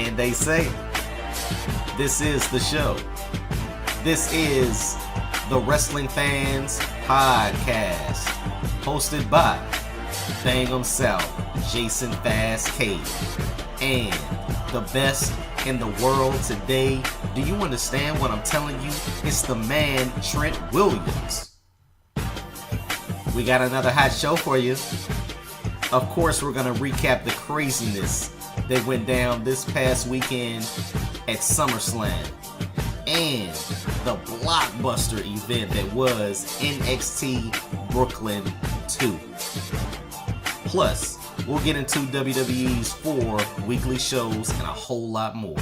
And they say, this is the show. This is the Wrestling Fans Podcast, hosted by BangemSouth, Jason Fastkade, and the best in the world today. Do you understand what I'm telling you? It's the man, Trent Williams. We got another hot show for you. Of course, we're going to recap the craziness that went down this past weekend at Summerslam and the blockbuster event that was NXT Brooklyn 2. Plus, we'll get into WWE's 4 weekly shows and a whole lot more.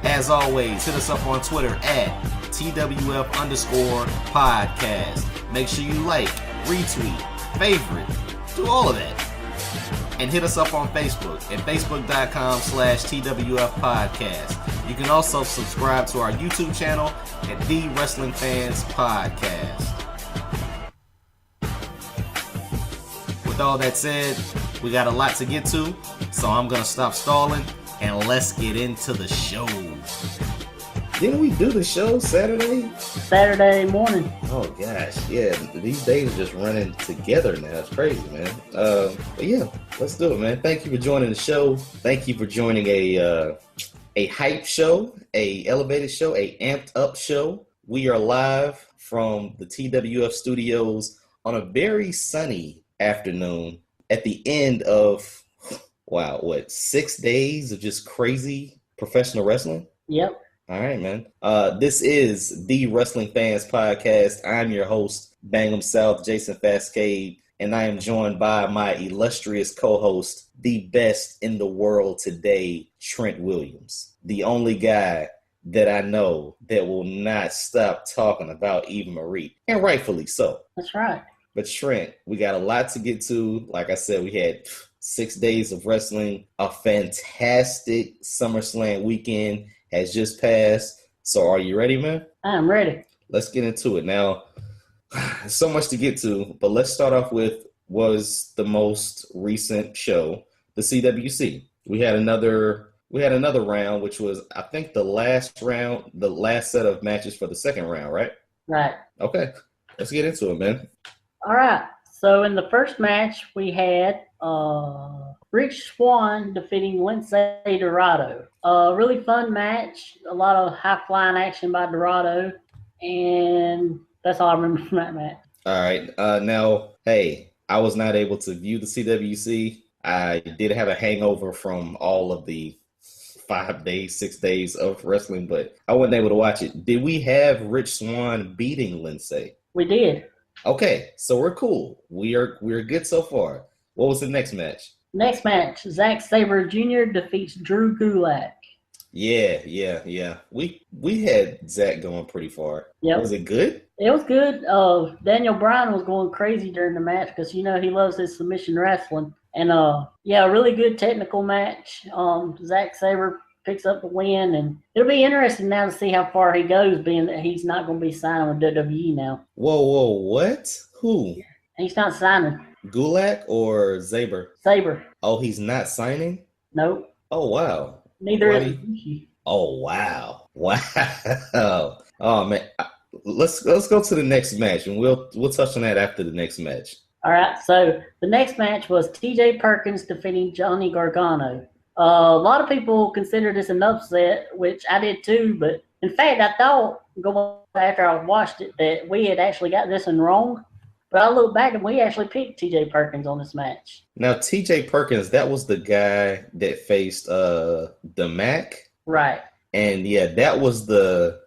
As always, hit us up on Twitter at TWF_podcast. Make sure you like, retweet, favorite, do all of that. And hit us up on Facebook at facebook.com/TWF Podcast. You can also subscribe to our YouTube channel at The Wrestling Fans Podcast. With all that said, we got a lot to get to, so I'm going to stop stalling and let's get into the show. Didn't we do the show Saturday? Saturday morning. Oh gosh, yeah. These days are just running together now. It's crazy, man. But yeah, let's do it, man. Thank you for joining the show. Thank you for joining a hype show, a elevated show, a amped up show. We are live from the TWF studios on a very sunny afternoon at the end of 6 days of just crazy professional wrestling? Yep. All right, man. This is the Wrestling Fans Podcast. I'm your host, BangemSouth, Jason Fastkade, and I am joined by my illustrious co-host, the best in the world today, Trent Williams, the only guy that I know that will not stop talking about Eva Marie, and rightfully so. That's right. But Trent, we got a lot to get to. Like I said, we had 6 days of wrestling, a fantastic SummerSlam weekend has just passed. So are you ready, man? I'm ready. Let's get into it. Now, there's so much to get to, but let's start off with was the most recent show, the CWC. We had another round, which was, I think, the last set of matches for the second round, right? Right. Okay. Let's get into it, man. All right. So in the first match, we had Rich Swann defeating Lince Dorado. Really fun match. A lot of high-flying action by Dorado. And that's all I remember from that match. All right. Now, hey, I was not able to view the CWC. I did have a hangover from all of the 6 days of wrestling, but I wasn't able to watch it. Did we have Rich Swann beating Lince? We did. Okay, so we're cool. We're good so far. What was the next match? Next match, Zack Sabre Jr. defeats Drew Gulak. Yeah. We had Zack going pretty far. Yep. Was it good? It was good. Daniel Bryan was going crazy during the match because, he loves his submission wrestling. And, a really good technical match. Zack Sabre picks up the win, and it'll be interesting now to see how far he goes, being that he's not going to be signing with WWE now. Whoa, what? Who? He's not signing. Gulak or Sabre? Sabre. Oh, he's not signing? Nope. Oh, wow. Neither is Ibushi. Oh, wow. Oh, man. Let's go to the next match, and we'll touch on that after the next match. All right, so the next match was TJ Perkins defeating Johnny Gargano. A lot of people consider this an upset, which I did too, but in fact, I thought, going after I watched it, that we had actually got this one wrong. But I look back and we actually picked TJ Perkins on this match. Now, TJ Perkins, that was the guy that faced the Mac. Right. And yeah, that was a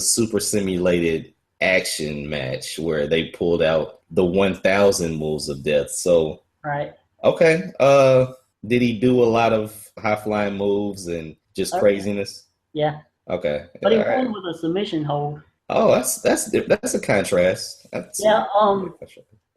super simulated action match where they pulled out the 1,000 moves of death. So, right. Okay. Did he do a lot of high-flying moves and just craziness? Yeah. Okay. But he won with a submission hold. Oh, that's a contrast. It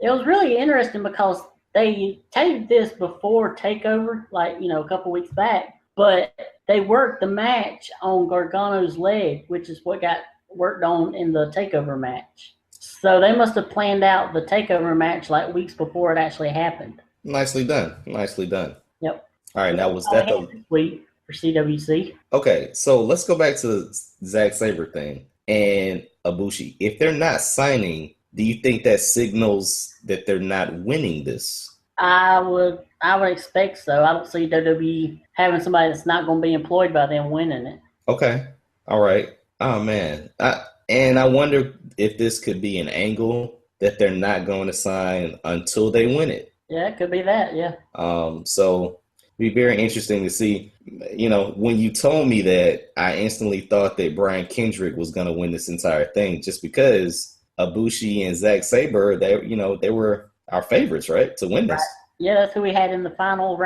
was really interesting because they taped this before TakeOver, a couple weeks back, but they worked the match on Gargano's leg, which is what got worked on in the TakeOver match. So they must have planned out the TakeOver match weeks before it actually happened. Nicely done. Yep. All right, now was all that I had the this week for CWC. okay? So let's go back to the Zack Sabre thing and Ibushi. If they're not signing, do you think that signals that they're not winning this? I would expect so. I don't see WWE having somebody that's not going to be employed by them winning it. Okay, all right. Oh man, I wonder if this could be an angle that they're not going to sign until they win it. Yeah, it could be that. Yeah. So it'd be very interesting to see. You know, when you told me that, I instantly thought that Brian Kendrick was going to win this entire thing, just because Ibushi and Zack Sabre, they were our favorites, right, to win this. Right. Yeah, that's who we had in the final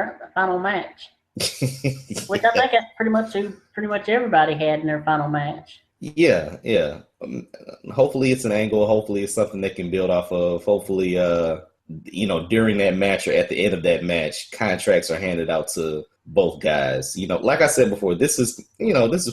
match. Which I think that's pretty much who pretty much everybody had in their final match. Yeah. Hopefully it's an angle. Hopefully it's something they can build off of. Hopefully, during that match or at the end of that match, contracts are handed out to both guys. You know, like I said before, this is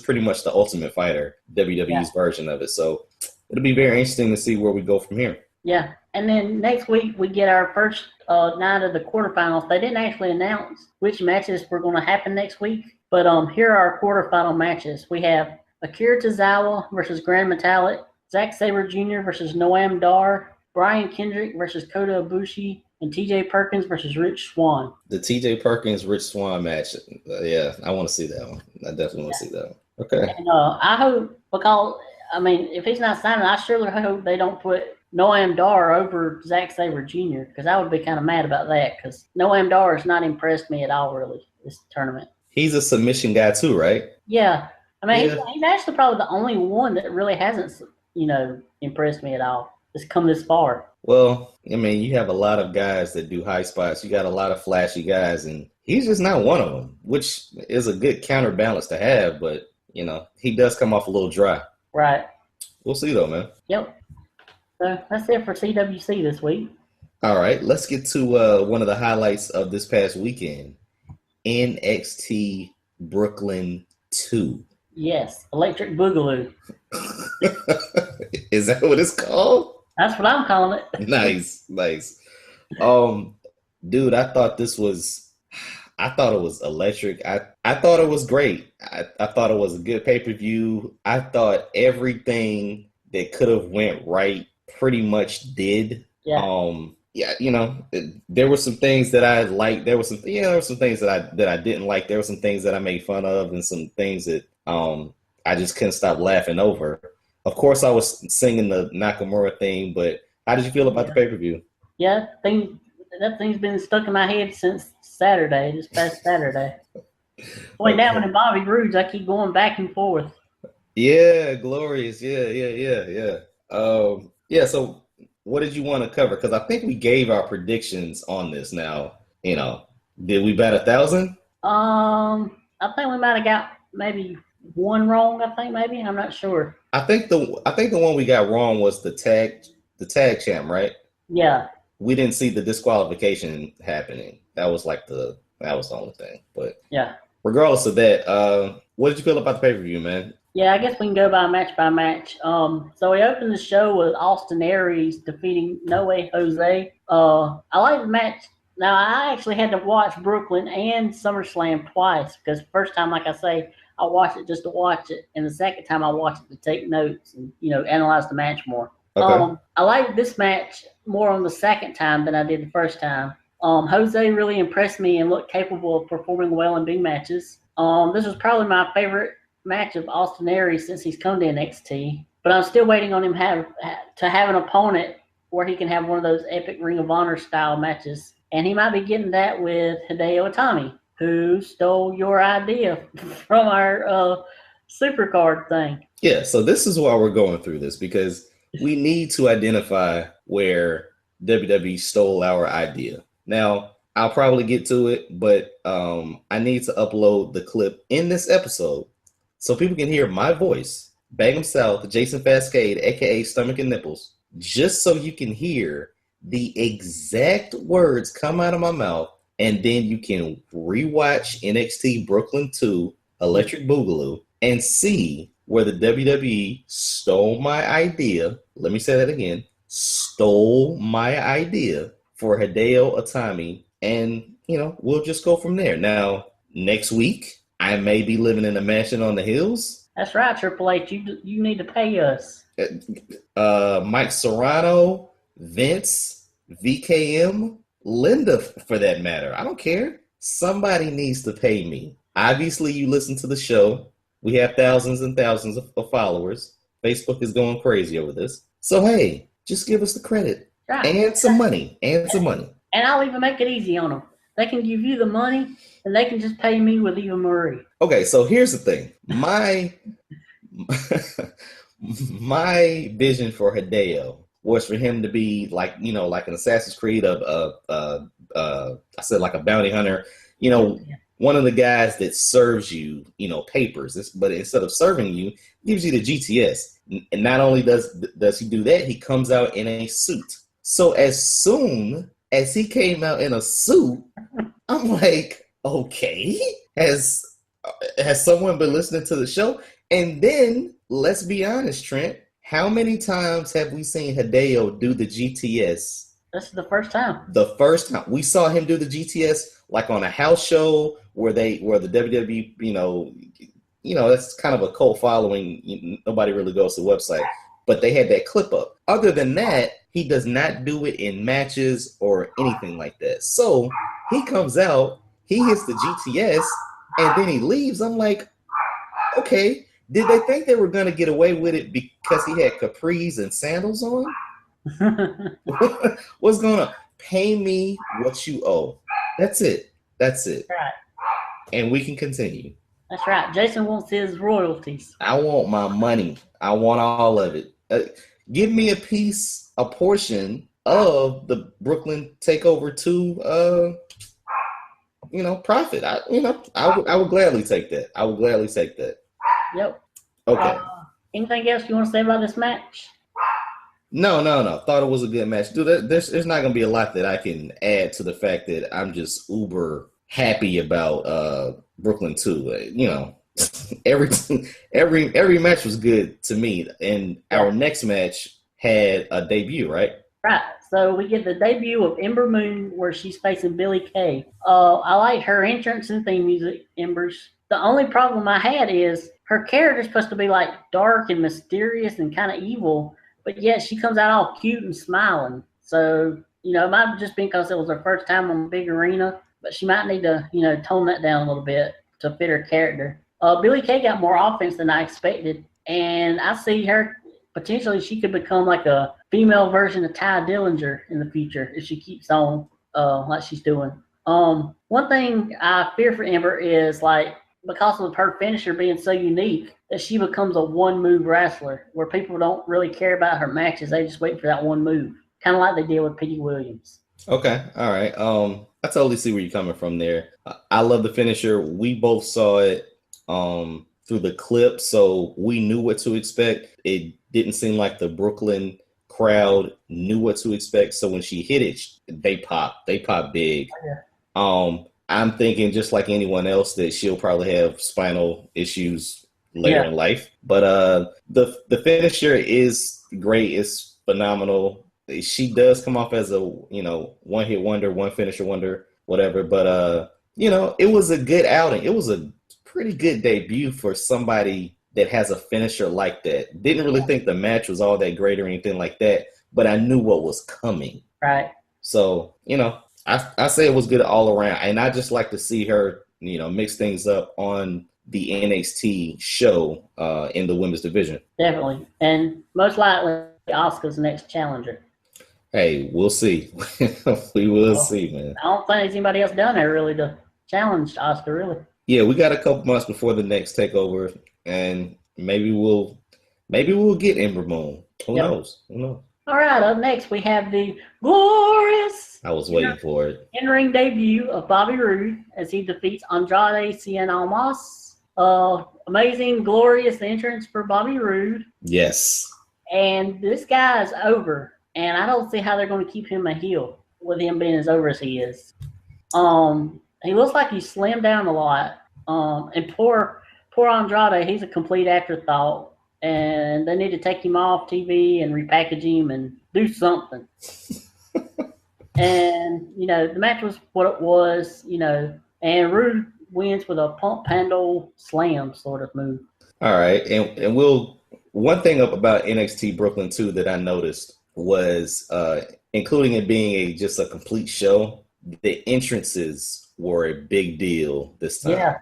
pretty much the Ultimate Fighter, WWE's version of it. So it'll be very interesting to see where we go from here. Yeah. And then next week we get our first night of the quarterfinals. They didn't actually announce which matches were going to happen next week, but here are our quarterfinal matches. We have Akira Tozawa versus Grand Metalik, Zack Sabre Jr. versus Noam Dar, Brian Kendrick versus Kota Ibushi, and T.J. Perkins versus Rich Swann. The T.J. Perkins Rich Swann match. Yeah, I want to see that one. I definitely want to see that one. Okay. And I hope, because if he's not signing, I surely hope they don't put Noam Dar over Zack Sabre Jr., because I would be kind of mad about that, because Noam Dar has not impressed me at all, really, this tournament. He's a submission guy too, right? Yeah. He's actually probably the only one that really hasn't, impressed me at all. It's come this far. Well, you have a lot of guys that do high spots. You got a lot of flashy guys, and he's just not one of them, which is a good counterbalance to have, but, he does come off a little dry. Right. We'll see, though, man. Yep. So that's it for CWC this week. All right, let's get to one of the highlights of this past weekend, NXT Brooklyn 2. Yes, Electric Boogaloo. Is that what it's called? That's what I'm calling it. Nice. Dude, I thought it was electric. I thought it was great. I thought it was a good pay-per-view. I thought everything that could have went right pretty much did. Yeah. There were some things that I liked. There were some things that I didn't like. There were some things that I made fun of, and some things that I just couldn't stop laughing over. Of course, I was singing the Nakamura theme, but how did you feel about the pay-per-view? Yeah, that thing's been stuck in my head since Saturday, this past Saturday. Now when in Bobby Roode, I keep going back and forth. Yeah, glorious. Yeah. So what did you want to cover? Because I think we gave our predictions on this now. Did we bat 1,000? I think we might have got maybe one wrong, maybe. I'm not sure. I think the one we got wrong was the tag champ, right? Yeah. We didn't see the disqualification happening. That was the only thing. But yeah. Regardless of that, what did you feel about the pay-per-view, man? Yeah, I guess we can go by match by match. So we opened the show with Austin Aries defeating No Way Jose. I like the match. Now, I actually had to watch Brooklyn and SummerSlam twice, because the first time, like I say, I watched it just to watch it, and the second time I watched it to take notes and, analyze the match more. Okay. I liked this match more on the second time than I did the first time. Jose really impressed me and looked capable of performing well in big matches. This was probably my favorite match of Austin Aries since he's come to NXT, but I'm still waiting on him to have an opponent where he can have one of those epic Ring of Honor style matches, and he might be getting that with Hideo Itami, who stole your idea from our Supercard thing. Yeah, so this is why we're going through this, because we need to identify where WWE stole our idea. Now, I'll probably get to it, but I need to upload the clip in this episode so people can hear my voice, BangemSouth, Jason Fastkade, a.k.a. Stomach and Nipples, just so you can hear the exact words come out of my mouth, and then you can rewatch NXT Brooklyn 2, Electric Boogaloo, and see where the WWE stole my idea. Let me say that again. Stole my idea for Hideo Itami and we'll just go from there. Now, next week, I may be living in a mansion on the hills. That's right, Triple H. You need to pay us. Mike Serrano, Vince, VKM, Linda, for that matter. I don't care. Somebody needs to pay me. Obviously, you listen to the show. We have thousands and thousands of followers. Facebook is going crazy over this. So, hey, just give us the credit. Right. And some money. And I'll even make it easy on them. They can give you the money, and they can just pay me with Eva Marie. Okay, so here's the thing. My vision for Hideo was for him to be like an Assassin's Creed I said like a bounty hunter, one of the guys that serves you, papers. But instead of serving you, gives you the GTS. And not only does he do that, he comes out in a suit. So as soon as he came out in a suit, I'm like, okay, has someone been listening to the show? And then let's be honest, Trent, how many times have we seen Hideo do the GTS? This is the first time. The first time we saw him do the GTS, like on a house show where the WWE, that's kind of a cult following. Nobody really goes to the website, but they had that clip up. Other than that, he does not do it in matches or anything like that. So he comes out, he hits the GTS, and then he leaves. I'm like, okay, did they think they were going to get away with it because he had capris and sandals on? What's going on? Pay me what you owe. That's it. Right. And we can continue. That's right. Jason wants his royalties. I want my money. I want all of it. Give me a portion of the Brooklyn Takeover 2, profit. I would gladly take that. Yep. Okay. Anything else you want to say about this match? No. Thought it was a good match. Dude, there's not going to be a lot that I can add to the fact that I'm just uber happy about Brooklyn 2. Every match was good to me. And our next match had a debut, right? Right. So we get the debut of Ember Moon where she's facing Billie Kay. I like her entrance and theme music, Ember's. The only problem I had is her character's supposed to be like dark and mysterious and kind of evil, but yet she comes out all cute and smiling. So, it might have just been because it was her first time on the big arena, but she might need to, tone that down a little bit to fit her character. Billie Kay got more offense than I expected, and I see her potentially she could become like a female version of Ty Dillinger in the future if she keeps on like she's doing. One thing I fear for Ember is like because of her finisher being so unique that she becomes a one-move wrestler where people don't really care about her matches. They just wait for that one move, kind of like they did with Petey Williams. Okay, all right. I totally see where you're coming from there. I love the finisher. We both saw it through the clip, so we knew what to expect. It didn't seem like the Brooklyn crowd knew what to expect. So when she hit it, they popped big. Yeah. I'm thinking just like anyone else that she'll probably have spinal issues later in life. But the finisher is great. It's phenomenal. She does come off as a, one hit wonder, one finisher wonder, whatever. But, it was a good outing. It was a pretty good debut for somebody that has a finisher like that. Didn't really think the match was all that great or anything like that, but I knew what was coming. Right. So, I say it was good all around. And I just like to see her, mix things up on the NXT show in the women's division. Definitely. And most likely Asuka's next challenger. Hey, we'll see. We will see, man. I don't think there's anybody else down there really to challenge Asuka, really. Yeah, we got a couple months before the next takeover, and maybe we'll get Ember Moon. Who knows? All right, up next we have the glorious. I was waiting for it. In-ring debut of Bobby Roode as he defeats Andrade Cien Almas. Amazing, glorious entrance for Bobby Roode. Yes. And this guy is over, and I don't see how they're going to keep him a heel with him being as over as he is. He looks like he slimmed down a lot. And poor Andrade, he's a complete afterthought. And they need to take him off TV and repackage him and do something. And, the match was what it was, and Rude wins with a pump handle slam sort of move. All right. And one thing about NXT Brooklyn too that I noticed was including it being just a complete show, the entrances were a big deal this time. Yeah.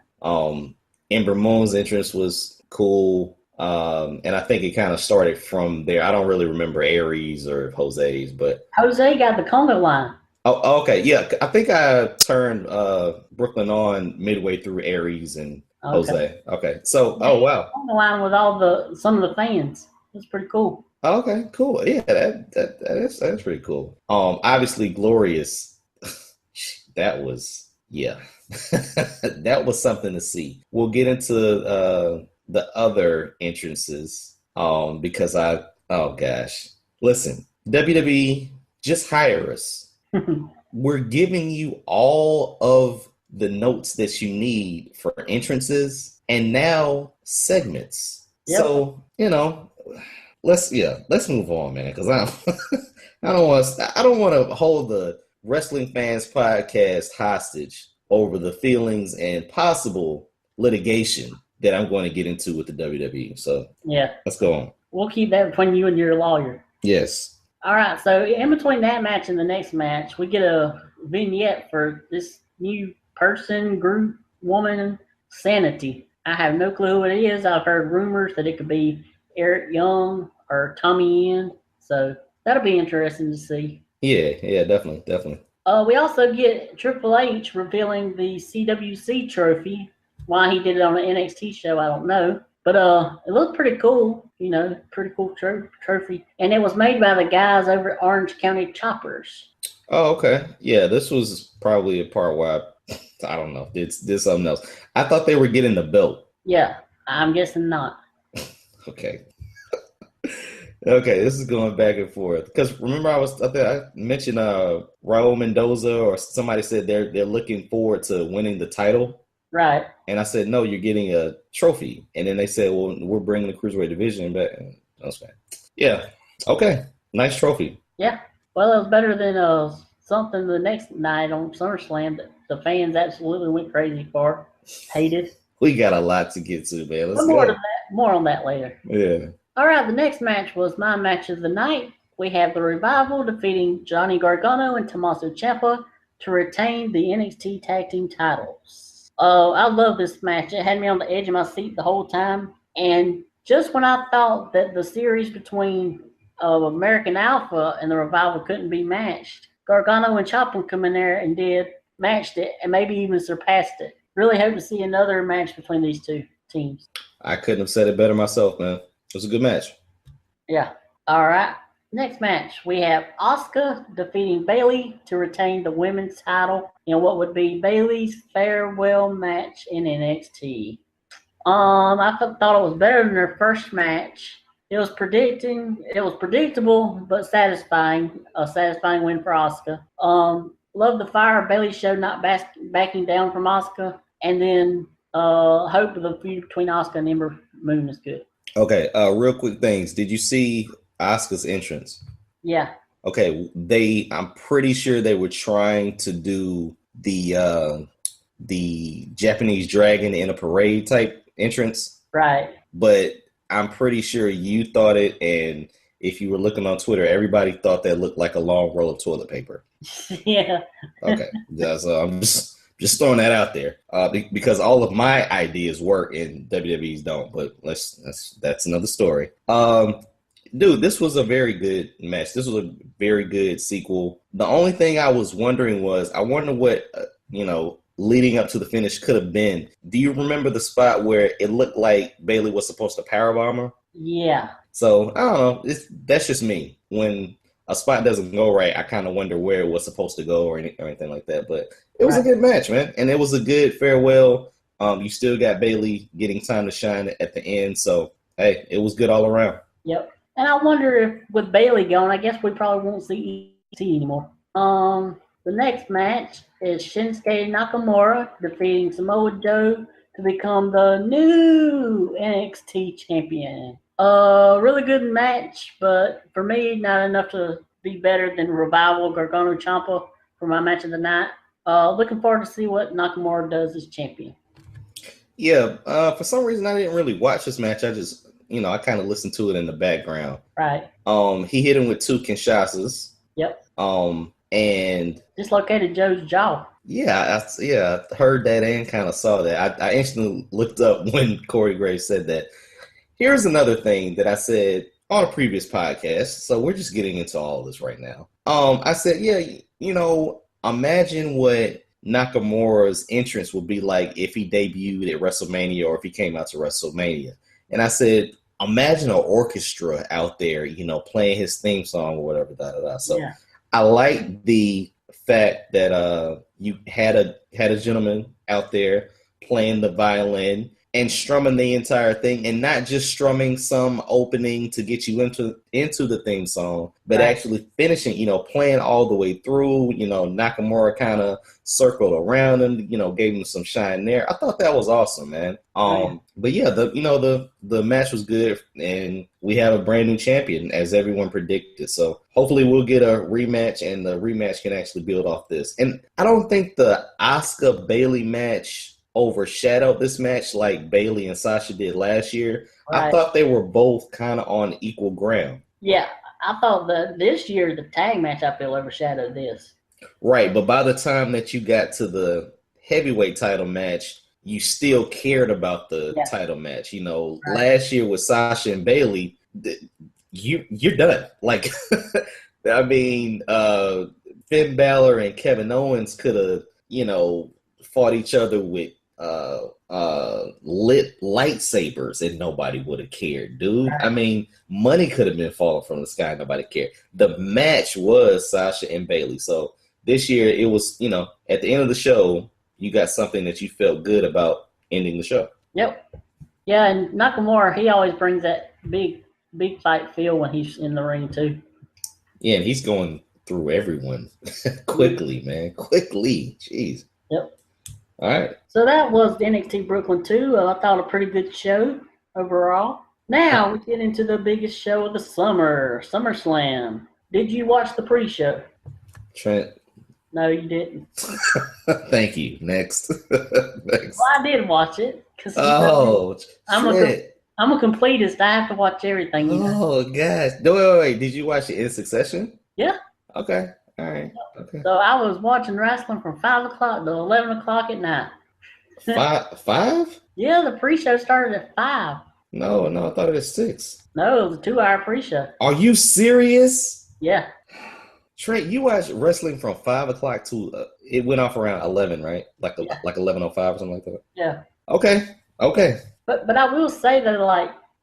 Ember Moon's entrance was cool. And I think it kind of started from there. I don't really remember Aries or Jose's, but Jose got the conga line. Oh, okay. Yeah. I think I turned Brooklyn on midway through Aries and Jose. Okay. So, oh, wow. Conga line with some of the fans. That's pretty cool. Okay, cool. Yeah, that's pretty cool. Obviously Glorious. That was, yeah. That was something to see. We'll get into the other entrances because oh gosh. Listen, WWE, just hire us. We're giving you all of the notes that you need for entrances and now segments. Yep. So, let's move on, man, because I don't want to hold the Wrestling Fans Podcast hostage over the feelings and possible litigation that I'm going to get into with the WWE. So yeah, let's go on. We'll keep that between you and your lawyer. Yes. All right. So in between that match and the next match, we get a vignette for this new person, group, woman, Sanity. I have no clue who it is. I've heard rumors that it could be Eric Young or Tommy End. So that'll be interesting to see. Yeah, definitely. We also get Triple H revealing the CWC trophy. Why he did it on an NXT show, I don't know. But it looked pretty cool, pretty cool trophy. And it was made by the guys over at Orange County Choppers. Oh, okay. Yeah, this was probably a part where I don't know. It's something else. I thought they were getting the belt. Yeah, I'm guessing not. Okay. Okay, this is going back and forth. Because remember, I mentioned Raul Mendoza, or somebody said they're looking forward to winning the title. Right. And I said, no, you're getting a trophy. And then they said, well, we're bringing the Cruiserweight division back. Okay. Yeah. Okay. Nice trophy. Yeah. Well, it was better than something the next night on SummerSlam that the fans absolutely went crazy for. Hated. We got a lot to get to, man. Let's go. More on that later. Yeah. All right. The next match was my match of the night. We have the Revival defeating Johnny Gargano and Tommaso Ciampa to retain the NXT Tag Team titles. I love this match. It had me on the edge of my seat the whole time. And just when I thought that the series between American Alpha and the Revival couldn't be matched, Gargano and Ciampa come in there and matched it, and maybe even surpassed it. Really hope to see another match between these two teams. I couldn't have said it better myself, man. It was a good match. Yeah. All right. Next match, we have Asuka defeating Bayley to retain the women's title in what would be Bayley's farewell match in NXT. I thought it was better than their first match. It was predictable but satisfying. A satisfying win for Asuka. Love the fire Bayley showed, not backing down from Asuka, and then hope the feud between Asuka and Ember Moon is good. Okay, real quick things. Did you see Asuka's entrance? Yeah. Okay, I'm pretty sure they were trying to do the Japanese dragon in a parade type entrance. Right. But I'm pretty sure you thought it, and if you were looking on Twitter, everybody thought that looked like a long roll of toilet paper. Yeah. Okay. So I'm just throwing that out there because all of my ideas work and WWE's don't. But that's another story. Dude, this was a very good match. This was a very good sequel. The only thing I was wondering was, I wonder what leading up to the finish could have been. Do you remember the spot where it looked like Bayley was supposed to powerbomb her? Yeah. So I don't know. That's just me. When a spot doesn't go right, I kind of wonder where it was supposed to go or anything like that. But it was a good match, man. And it was a good farewell. You still got Bayley getting time to shine at the end. So, hey, it was good all around. Yep. And I wonder if with Bayley gone, I guess we probably won't see ET anymore. The next match is Shinsuke Nakamura defeating Samoa Joe to become the new NXT champion. Really good match, but for me, not enough to be better than Revival Gargano Ciampa for my match of the night. Looking forward to see what Nakamura does as champion. Yeah, for some reason I didn't really watch this match. I just, I kind of listened to it in the background. Right. He hit him with 2 Kinshasas. Yep. And dislocated Joe's jaw. Yeah, I heard that and kind of saw that. I instantly looked up when Corey Graves said that. Here's another thing that I said on a previous podcast. So we're just getting into all of this right now. I said, imagine what Nakamura's entrance would be like if he debuted at WrestleMania or if he came out to WrestleMania. And I said, imagine an orchestra out there, playing his theme song or whatever. So yeah. I like the fact that you had a gentleman out there playing the violin and strumming the entire thing, and not just strumming some opening to get you into the theme song, but actually finishing, playing all the way through. Nakamura kind of circled around him, gave him some shine there. I thought that was awesome, man. But yeah, the match was good, and we have a brand new champion, as everyone predicted. So hopefully we'll get a rematch, and the rematch can actually build off this. And I don't think the Asuka Bayley match overshadowed this match like Bayley and Sasha did last year. Right. I thought they were both kind of on equal ground. Yeah, I thought that this year the tag match I feel overshadowed this. Right, but by the time that you got to the heavyweight title match, you still cared about the title match. Last year with Sasha and Bayley, you're done. Like, I mean, Finn Balor and Kevin Owens could have, fought each other with lit lightsabers and nobody would have cared, dude. I mean, money could have been falling from the sky, nobody cared. The match was Sasha and Bayley. So this year it was, at the end of the show, you got something that you felt good about ending the show. Yep. Yeah, and Nakamura, he always brings that big fight feel when he's in the ring too. Yeah, and he's going through everyone quickly, man. Quickly. Jeez. Yep. All right. So that was the NXT Brooklyn 2. I thought a pretty good show overall. Now we get into the biggest show of the summer, SummerSlam. Did you watch the pre-show? Trent. No, you didn't. Thank you. Next. Well, I did watch it. I'm a completist. I have to watch everything. Oh, gosh. No, wait. Did you watch it in succession? Yeah. Okay. All right. Okay. So I was watching wrestling from 5 o'clock to 11 o'clock at night. 5? Yeah, the pre-show started at 5. No, I thought it was 6. No, it was a 2-hour pre-show. Are you serious? Yeah. Trent, you watched wrestling from 5 o'clock to it went off around 11, right? Like 11:05 or something like that. Yeah. Okay. But I will say that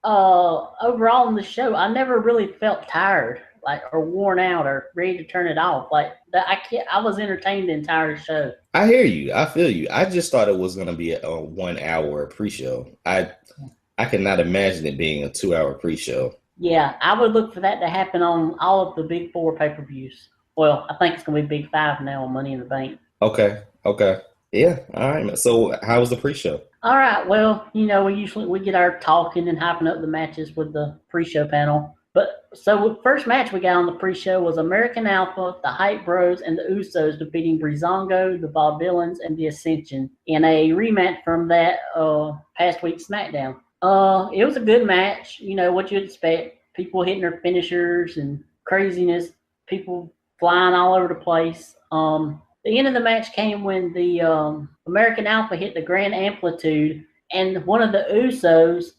overall in the show, I never really felt tired, or worn out or ready to turn it off. I was entertained the entire show. I hear you. I feel you. I just thought it was going to be a 1 hour pre-show. I could not imagine it being a 2-hour pre-show. Yeah, I would look for that to happen on all of the big 4 pay-per-views. Well, I think it's going to be big 5 now on Money in the Bank. Okay. Yeah, all right. So how was the pre-show? All right, well, we get our talking and hyping up the matches with the pre-show panel. But so the first match we got on the pre-show was American Alpha, the Hype Bros, and the Usos defeating Breezango, the Vaudevillains, and the Ascension in a rematch from that past week's SmackDown. It was a good match. What you'd expect. People hitting their finishers and craziness. People flying all over the place. The end of the match came when the American Alpha hit the Grand Amplitude, and one of the Usos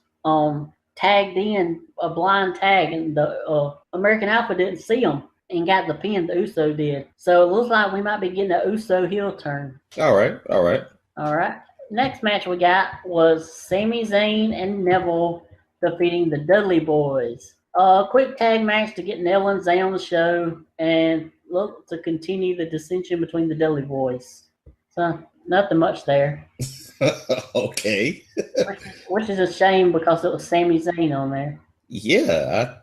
tagged in a blind tag, and the American Alpha didn't see him and got the pin. The Uso did. So it looks like we might be getting an Uso heel turn. All right. Next match we got was Sami Zayn and Neville defeating the Dudley Boys. Quick tag match to get Neville and Zayn on the show and look to continue the dissension between the Dudley Boys. So nothing much there. Okay. which is a shame because it was Sami Zayn on there. Yeah,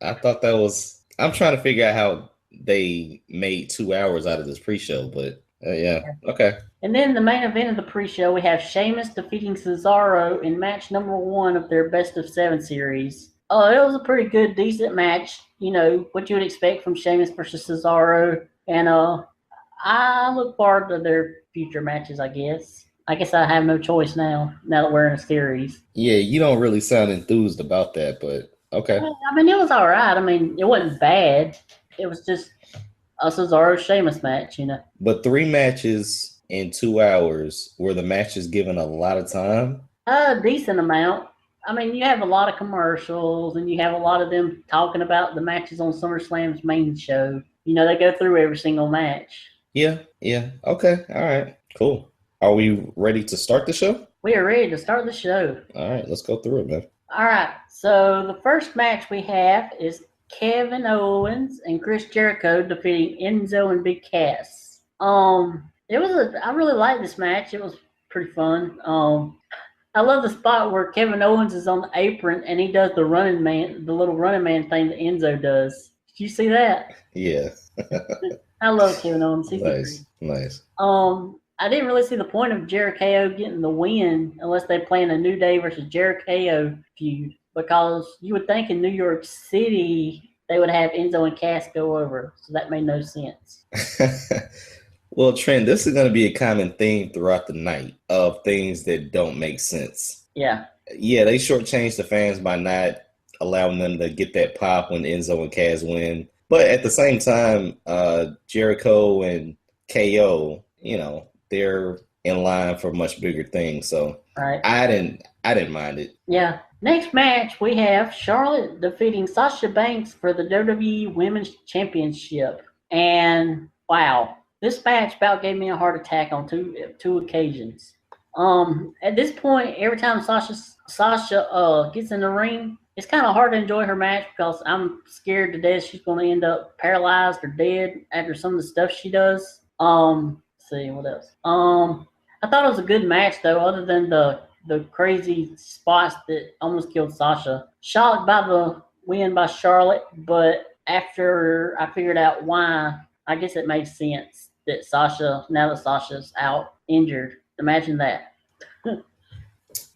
I thought that was. I'm trying to figure out how they made 2 hours out of this pre-show, but yeah, okay. And then the main event of the pre-show, we have Sheamus defeating Cesaro in match number 1 of their Best of 7 series. Oh, it was a pretty good, decent match. You know, what you would expect from Sheamus versus Cesaro. And I look forward to their future matches, I guess. I guess I have no choice now that we're in a series. Yeah, you don't really sound enthused about that, but okay. I mean, it was all right. I mean, it wasn't bad. It was just a Cesaro Sheamus match, you know. But 3 matches in 2 hours, were the matches given a lot of time? A decent amount. I mean, you have a lot of commercials, and you have a lot of them talking about the matches on SummerSlam's main show. You know, they go through every single match. Yeah. Okay, all right, cool. Are we ready to start the show? We are ready to start the show. All right, let's go through it, man. All right, so the first match we have is Kevin Owens and Chris Jericho defeating Enzo and Big Cass. I really liked this match. It was pretty fun. I love the spot where Kevin Owens is on the apron and he does the little running man thing that Enzo does. Did you see that? Yeah. I love Kevin Owens. He's Nice. I didn't really see the point of Jericho getting the win unless they play in a New Day versus Jericho feud, because you would think in New York City they would have Enzo and Cass go over, so that made no sense. Well, Trent, this is going to be a common theme throughout the night of things that don't make sense. Yeah, they shortchanged the fans by not allowing them to get that pop when Enzo and Cass win. But at the same time, Jericho and KO, you know, they're in line for much bigger things. So right. I didn't mind it. Yeah. Next match, we have Charlotte defeating Sasha Banks for the WWE Women's Championship. And wow, this match about gave me a heart attack on two occasions. At this point, every time Sasha gets in the ring, it's kind of hard to enjoy her match because I'm scared to death she's going to end up paralyzed or dead after some of the stuff she does. Let's see what else. I thought it was a good match though, other than the crazy spots that almost killed Sasha. Shocked by the win by Charlotte, but after I figured out why, I guess it made sense that now that Sasha's out injured. Imagine that.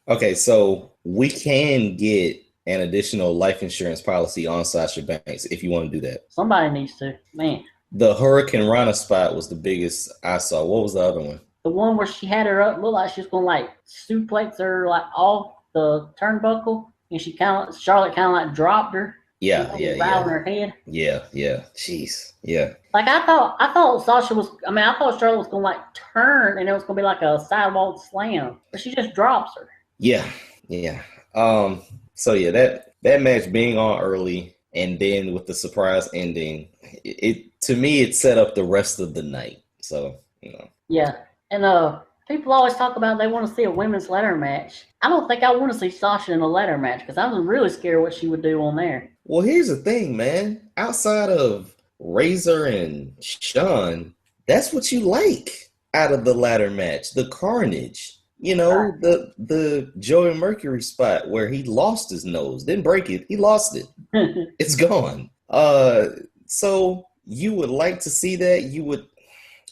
Okay, so we can get an additional life insurance policy on Sasha Banks if you want to do that. Somebody needs to. Man. The Hurricane Rana spot was the biggest I saw. What was the other one? The one where she had her up, looked like she was going to like suplex her like off the turnbuckle, and Charlotte kind of like dropped her. Yeah. On her head. Yeah. Jeez. Yeah. Like I thought Charlotte was going to like turn, and it was going to be like a sidewalk slam, but she just drops her. Yeah. So yeah, that match being on early and then with the surprise ending, it to me it set up the rest of the night. So, you know. Yeah. And people always talk about they want to see a women's ladder match. I don't think I want to see Sasha in a ladder match because I was really scared what she would do on there. Well, here's the thing, man. Outside of Razor and Shawn, that's what you like out of the ladder match, the carnage. You know, right. the Joey Mercury spot where he lost his nose, didn't break it, he lost it. It's gone. So you would like to see that.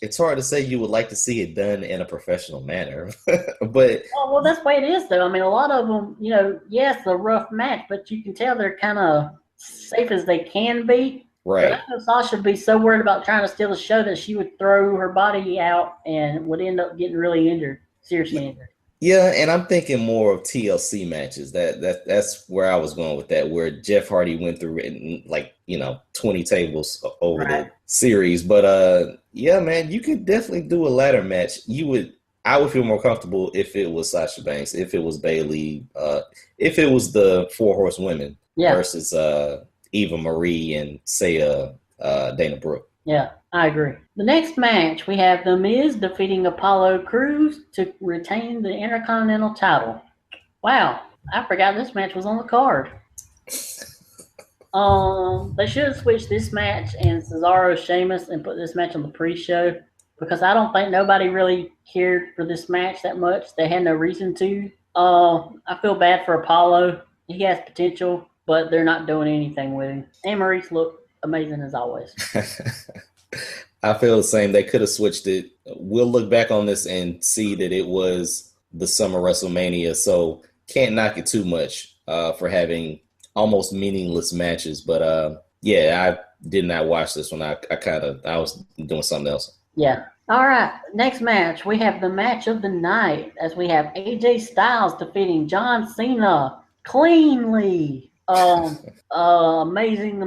It's hard to say you would like to see it done in a professional manner, but well, that's the way it is, though. I mean, a lot of them, you know, yes, a rough match, but you can tell they're kind of safe as they can be. Right. But I know Sasha would be so worried about trying to steal the show that she would throw her body out and would end up getting really injured, seriously injured. Yeah, and I'm thinking more of TLC matches. That's where I was going with that, where Jeff Hardy went through it, like, you know, 20 tables over the series. But yeah, man, you could definitely do a ladder match. I would feel more comfortable if it was Sasha Banks, if it was Bayley, if it was the Four Horsewomen versus Eva Marie and say Dana Brooke. Yeah, I agree. The next match, we have The Miz defeating Apollo Crews to retain the Intercontinental title. Wow, I forgot this match was on the card. They should have switched this match and Cesaro Sheamus and put this match on the pre-show, because I don't think nobody really cared for this match that much. They had no reason to. I feel bad for Apollo. He has potential, but they're not doing anything with him. And Maurice looked amazing as always. I feel the same. They could have switched it. We'll look back on this and see that it was the summer WrestleMania, so can't knock it too much for having almost meaningless matches. But yeah, I did not watch this one. I was doing something else. Yeah. All right. Next match, we have the match of the night as we have AJ Styles defeating John Cena cleanly. Amazing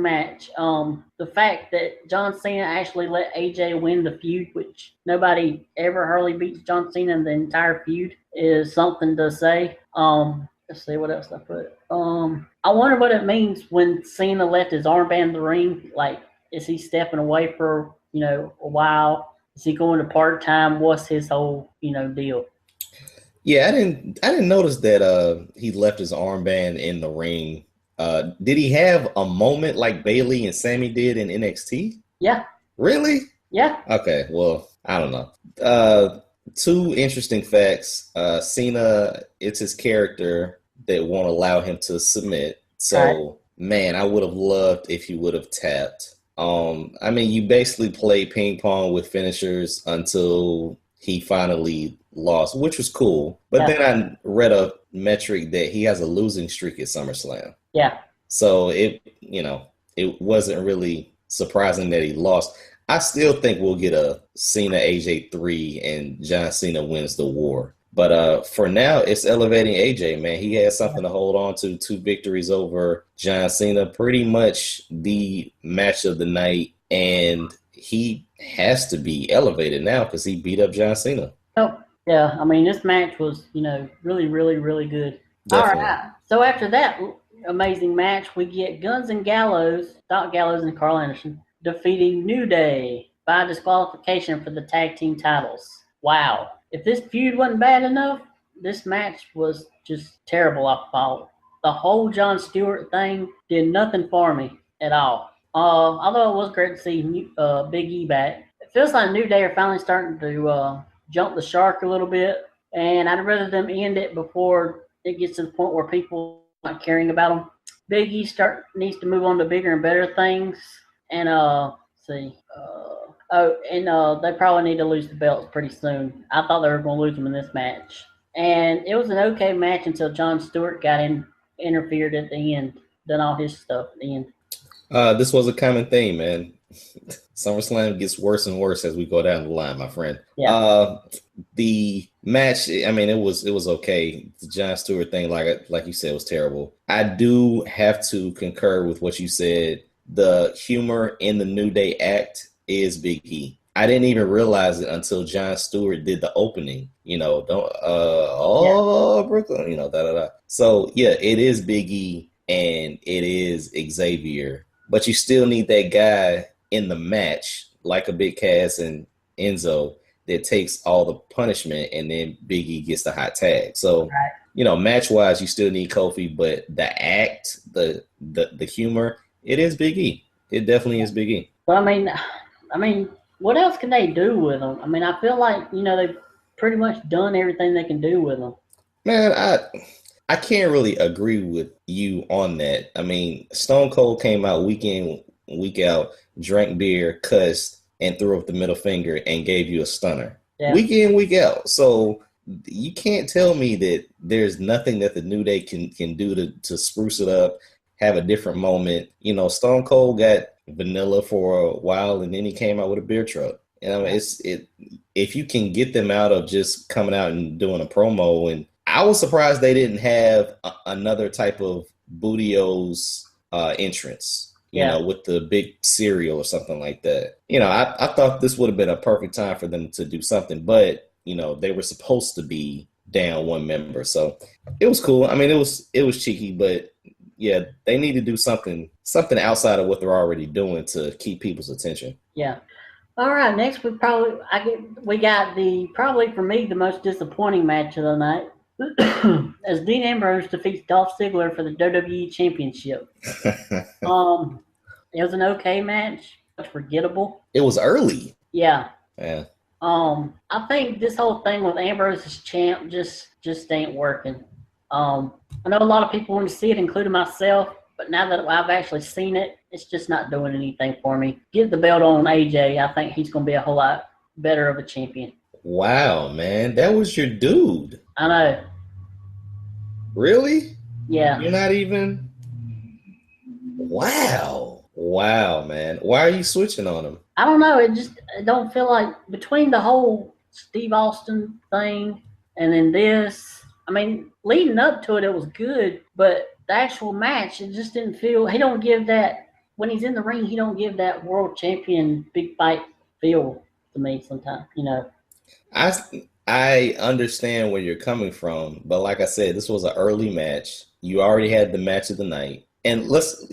match. The fact that John Cena actually let AJ win the feud, which nobody ever hardly beats John Cena in the entire feud, is something to say. Let's see what else I put. I wonder what it means when Cena left his armband in the ring. Like, is he stepping away for a while? Is he going to part-time? What's his whole deal? Yeah, I didn't notice that he left his armband in the ring. Did he have a moment like Bayley and Sammy did in NXT? Yeah. Really? Yeah. Okay, well, I don't know. Two interesting facts. Cena, it's his character that won't allow him to submit. So, man, I would have loved if he would have tapped. I mean, you basically play ping pong with finishers until he finally lost, which was cool. But then I read a metric that he has a losing streak at SummerSlam. Yeah. So it wasn't really surprising that he lost. I still think we'll get a Cena AJ 3 and John Cena wins the war. But for now, it's elevating AJ, man. He has something to hold on to. 2 victories over John Cena, pretty much the match of the night. And he has to be elevated now because he beat up John Cena. Oh, yeah. I mean, this match was, really, really, really good. Definitely. All right. So after that amazing match, we get Guns and Gallows, Doc Gallows and Carl Anderson, defeating New Day by disqualification for the tag team titles. Wow. If this feud wasn't bad enough, this match was just terrible, I thought. The whole Jon Stewart thing did nothing for me at all. Although it was great to see Big E back. It feels like New Day are finally starting to jump the shark a little bit, and I'd rather them end it before it gets to the point where people are not caring about them. Big E needs to move on to bigger and better things, and they probably need to lose the belts pretty soon. I thought they were going to lose them in this match. And it was an okay match until Jon Stewart got interfered at the end, done all his stuff at the end. This was a common theme, man. SummerSlam gets worse and worse as we go down the line, my friend. Yeah. The match, I mean, it was okay. The Jon Stewart thing, like you said, was terrible. I do have to concur with what you said. The humor in the New Day act is Big E. I didn't even realize it until Jon Stewart did the opening. Brooklyn, da da da. So yeah, it is Big E and it is Xavier, but you still need that guy in the match, like a Big Cass and Enzo, that takes all the punishment, and then Big E gets the hot tag. So, match wise, you still need Kofi, but the act, the humor, it is Big E. It definitely is Big E. But I mean, what else can they do with them? I mean, I feel like they've pretty much done everything they can do with them. Man, I can't really agree with you on that. I mean, Stone Cold came out week in, week out, drank beer, cussed, and threw up the middle finger and gave you a stunner. Yeah. Week in, week out. So you can't tell me that there's nothing that the New Day can do to spruce it up, have a different moment. Stone Cold got vanilla for a while, and then he came out with a beer truck. And I mean, if you can get them out of just coming out and doing a promo, and I was surprised they didn't have another type of Bootio's entrance. With the big cereal or something like that. I thought this would have been a perfect time for them to do something, but they were supposed to be down one member, so it was cool. I mean, it was cheeky, but yeah, they need to do something outside of what they're already doing to keep people's attention. Yeah. All right. Next, we got probably for me the most disappointing match of the night. As Dean Ambrose defeats Dolph Ziggler for the WWE Championship. It was an okay match. It was forgettable. It was early. Yeah. Yeah. I think this whole thing with Ambrose as champ just ain't working. I know a lot of people want to see it, including myself, but now that I've actually seen it, it's just not doing anything for me. Get the belt on AJ. I think he's going to be a whole lot better of a champion. Wow, man. That was your dude. I know. Really? Yeah. You're not even... Wow, man. Why are you switching on him? I don't know. It don't feel like between the whole Steve Austin thing and then this. I mean, leading up to it, it was good, but the actual match, it just didn't feel. He don't give that when he's in the ring. He don't give that world champion big fight feel to me. Sometimes, I understand where you're coming from, but like I said, this was an early match. You already had the match of the night. And let's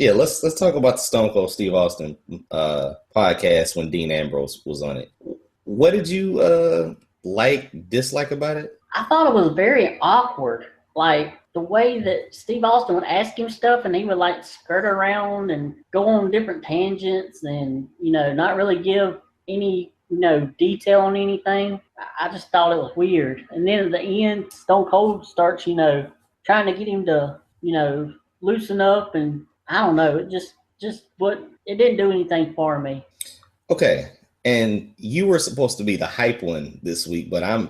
talk about the Stone Cold Steve Austin podcast when Dean Ambrose was on it. What did you dislike about it? I thought it was very awkward. Like the way that Steve Austin would ask him stuff and he would like skirt around and go on different tangents and, not really give any, detail on anything. I just thought it was weird. And then at the end, Stone Cold starts, trying to get him to, loosen up, and I don't know. It it didn't do anything for me. Okay. And you were supposed to be the hype one this week, but I'm,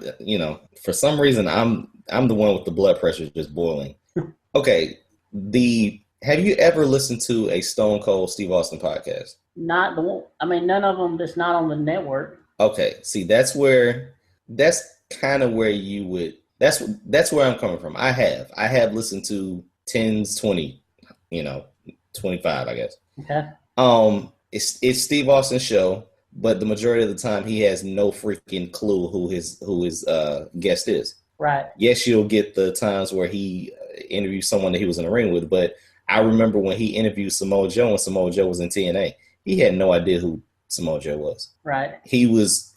for some reason, I'm the one with the blood pressure just boiling. Okay. Have you ever listened to a Stone Cold Steve Austin podcast? Not the one. I mean, none of them that's not on the network. Okay. See, that's kind of where you would, that's where I'm coming from. I have listened to 10s, 20, 25, I guess. Okay. It's Steve Austin's show, but the majority of the time he has no freaking clue who his guest is. Right. Yes, you'll get the times where he interviews someone that he was in the ring with, but I remember when he interviewed Samoa Joe when Samoa Joe was in TNA, he had no idea who Samoa Joe was. Right. He was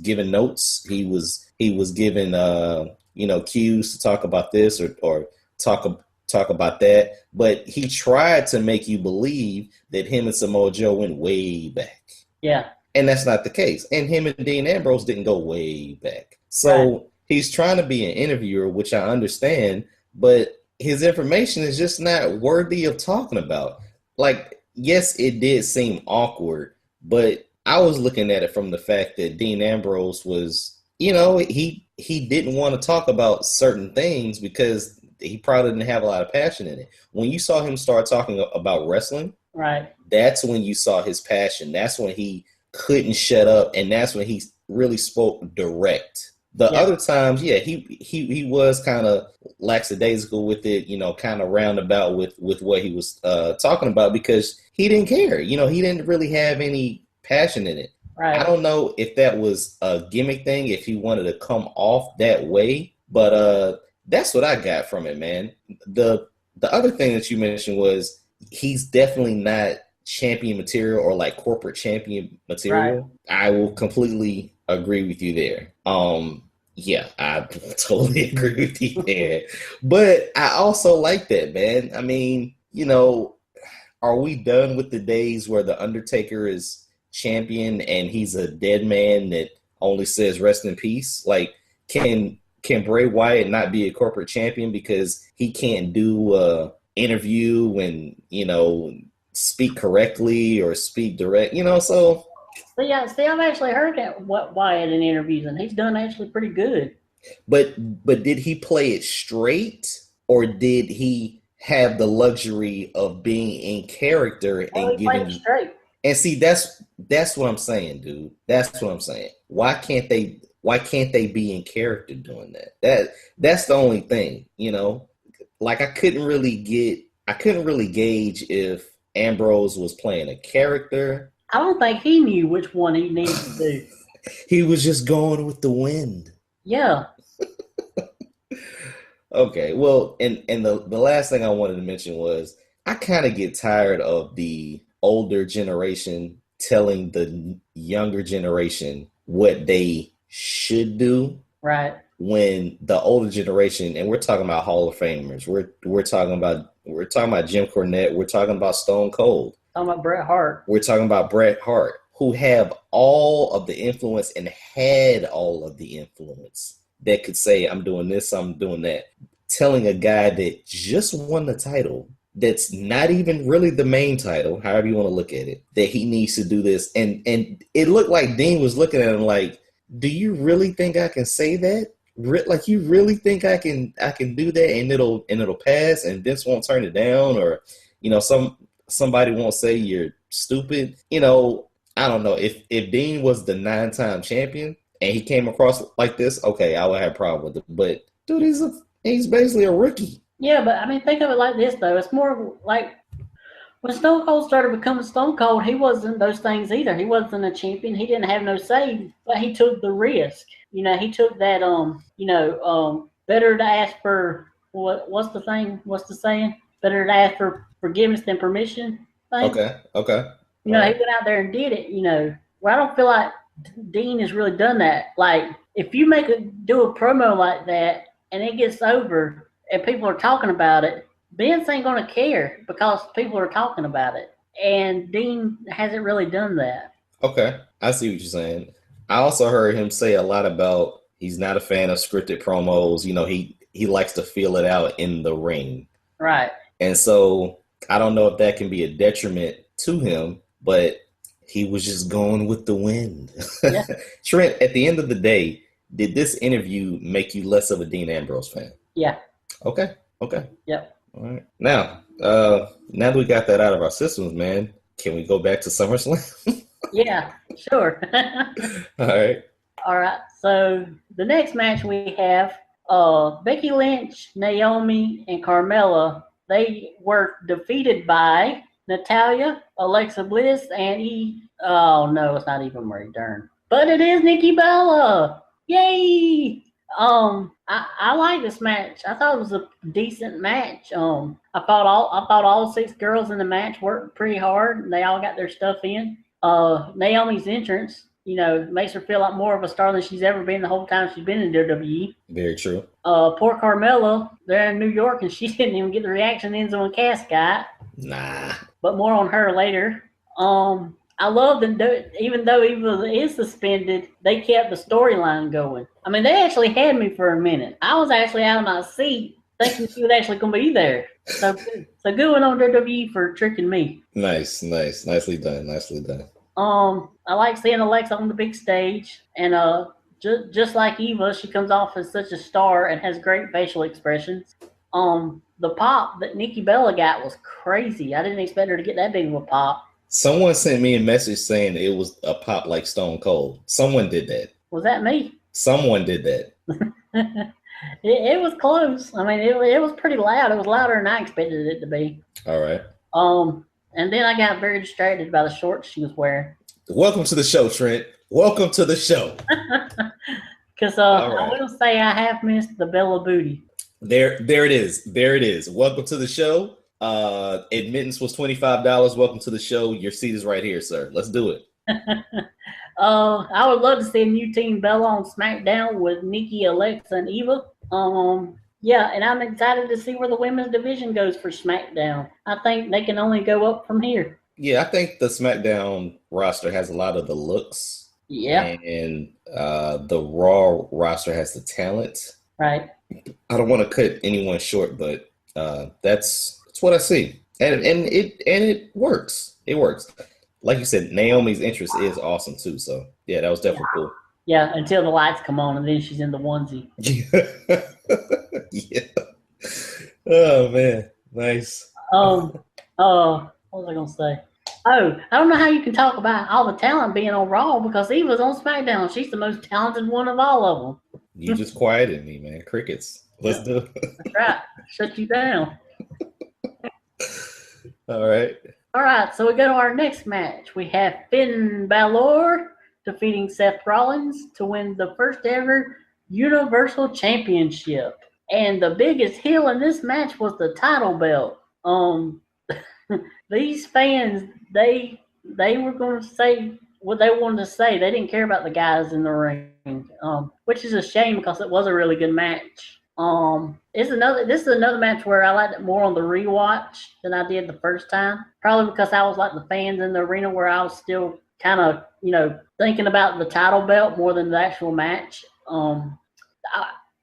giving notes. He was given cues to talk about this or talk about that, but he tried to make you believe that him and Samoa Joe went way back. Yeah. And that's not the case. And him and Dean Ambrose didn't go way back. So he's trying to be an interviewer, which I understand, but his information is just not worthy of talking about. Like, yes, it did seem awkward, but I was looking at it from the fact that Dean Ambrose was, he didn't want to talk about certain things because he probably didn't have a lot of passion in it. When you saw him start talking about wrestling, right, that's when you saw his passion. That's when he couldn't shut up, and that's when he really spoke direct. The other times, he was kind of lackadaisical with it, kind of roundabout with what he was talking about because he didn't care. He didn't really have any passion in it. Right. I don't know if that was a gimmick thing, if he wanted to come off that way, but that's what I got from it, man. The other thing that you mentioned was he's definitely not champion material or like corporate champion material. Right. I will completely agree with you there. Yeah, I totally agree with you there. But I also like that, man. I mean, are we done with the days where the Undertaker is champion and he's a dead man that only says rest in peace? Like, can Bray Wyatt not be a corporate champion because he can't do a interview and, speak correctly or speak direct, so. See, I've actually heard that Wyatt in interviews, and he's done actually pretty good. But did he play it straight, or did he have the luxury of being in character and giving it straight? And see, that's what I'm saying, dude. That's what I'm saying. Why can't they be in character doing that? That's the only thing, Like I couldn't really gauge if Ambrose was playing a character. I don't think he knew which one he needed to do. He was just going with the wind. Yeah. Okay, well, and the last thing I wanted to mention was I kind of get tired of the older generation telling the younger generation what they should do. Right. When the older generation, and we're talking about Hall of Famers, we're talking about Jim Cornette, we're talking about Stone Cold. Talking about Bret Hart. We're talking about Bret Hart, who have all of the influence and had all of the influence that could say, I'm doing this, I'm doing that. Telling a guy that just won the title, that's not even really the main title, however you want to look at it, that he needs to do this. And it looked like Dean was looking at him like, do you really think I can say that? Like, you really think I can do that and it'll pass and Vince won't turn it down? Or, somebody won't say you're stupid. You know, I don't know. If Dean was the 9-time champion and he came across like this, okay, I would have a problem with it. But dude, he's basically a rookie. Yeah, but I mean, think of it like this though. It's more like when Stone Cold started becoming Stone Cold, he wasn't those things either. He wasn't a champion. He didn't have no say, but he took the risk. You know, he took that better to ask for what's the thing? What's the saying? Better to ask for forgiveness than permission thing. Okay. You know, he went out there and did it, you know. Well, I don't feel like Dean has really done that. Like, if you do a promo like that and it gets over and people are talking about it, Vince ain't going to care because people are talking about it. And Dean hasn't really done that. Okay, I see what you're saying. I also heard him say a lot about he's not a fan of scripted promos. You know, he likes to feel it out in the ring. Right. And so I don't know if that can be a detriment to him, but he was just going with the wind. Yeah. Trent, at the end of the day, did this interview make you less of a Dean Ambrose fan? Yeah. Okay. Yep. All right. Now that we got that out of our systems, man, can we go back to SummerSlam? Yeah, sure. All right. So the next match we have Becky Lynch, Naomi, and Carmella. They were defeated by Natalya, Alexa Bliss, and oh no, it's not even Marie Dern, but it is Nikki Bella. Yay! I like this match. I thought it was a decent match. I thought all 6 girls in the match worked pretty hard. And they all got their stuff in. Naomi's entrance, you know, makes her feel like more of a star than she's ever been the whole time she's been in WWE. Very true. Poor Carmella, they're in New York and she didn't even get the reaction Enzo and Cass got. Nah. But more on her later. I love that even though Eva is suspended, they kept the storyline going. I mean, they actually had me for a minute. I was actually out of my seat thinking she was actually going to be there. So good one on WWE for tricking me. Nice. Nicely done. I like seeing Alexa on the big stage. And just like Eva, she comes off as such a star and has great facial expressions. The pop that Nikki Bella got was crazy. I didn't expect her to get that big of a pop. Someone sent me a message saying it was a pop like Stone Cold. Someone did that. Was that me? Someone did that. It was close. I mean, it was pretty loud. It was louder than I expected it to be. All right. And then I got very distracted by the shorts she was wearing. Welcome to the show, Trent. Welcome to the show. Because I will say I have missed the Bella booty. There it is. Welcome to the show. Admittance was $25. Welcome to the show. Your seat is right here, sir. Let's do it. I would love to see a new Team Bella on SmackDown with Nikki, Alexa, and Eva. Yeah, and I'm excited to see where the women's division goes for SmackDown. I think they can only go up from here. Yeah, I think the SmackDown roster has a lot of the looks. Yeah. And the Raw roster has the talent. Right. I don't want to cut anyone short, but that's what I see. And it works. It works. Like you said, Naomi's interest is awesome too. So yeah, that was definitely cool. Yeah, until the lights come on and then she's in the onesie. Yeah. Oh man, nice. What was I gonna say? Oh, I don't know how you can talk about all the talent being on Raw because Eva's on SmackDown. She's the most talented one of all of them. You just quieted me, man. Crickets. Let's do it. That's right. Shut you down. All right. All right, so we go to our next match. We have Finn Balor defeating Seth Rollins to win the first ever Universal Championship. And the biggest heel in this match was the title belt. These fans, they were going to say what they wanted to say. They didn't care about the guys in the ring, which is a shame because it was a really good match. This is another match where I liked it more on the rewatch than I did the first time. Probably because I was like the fans in the arena where I was still kind of, thinking about the title belt more than the actual match.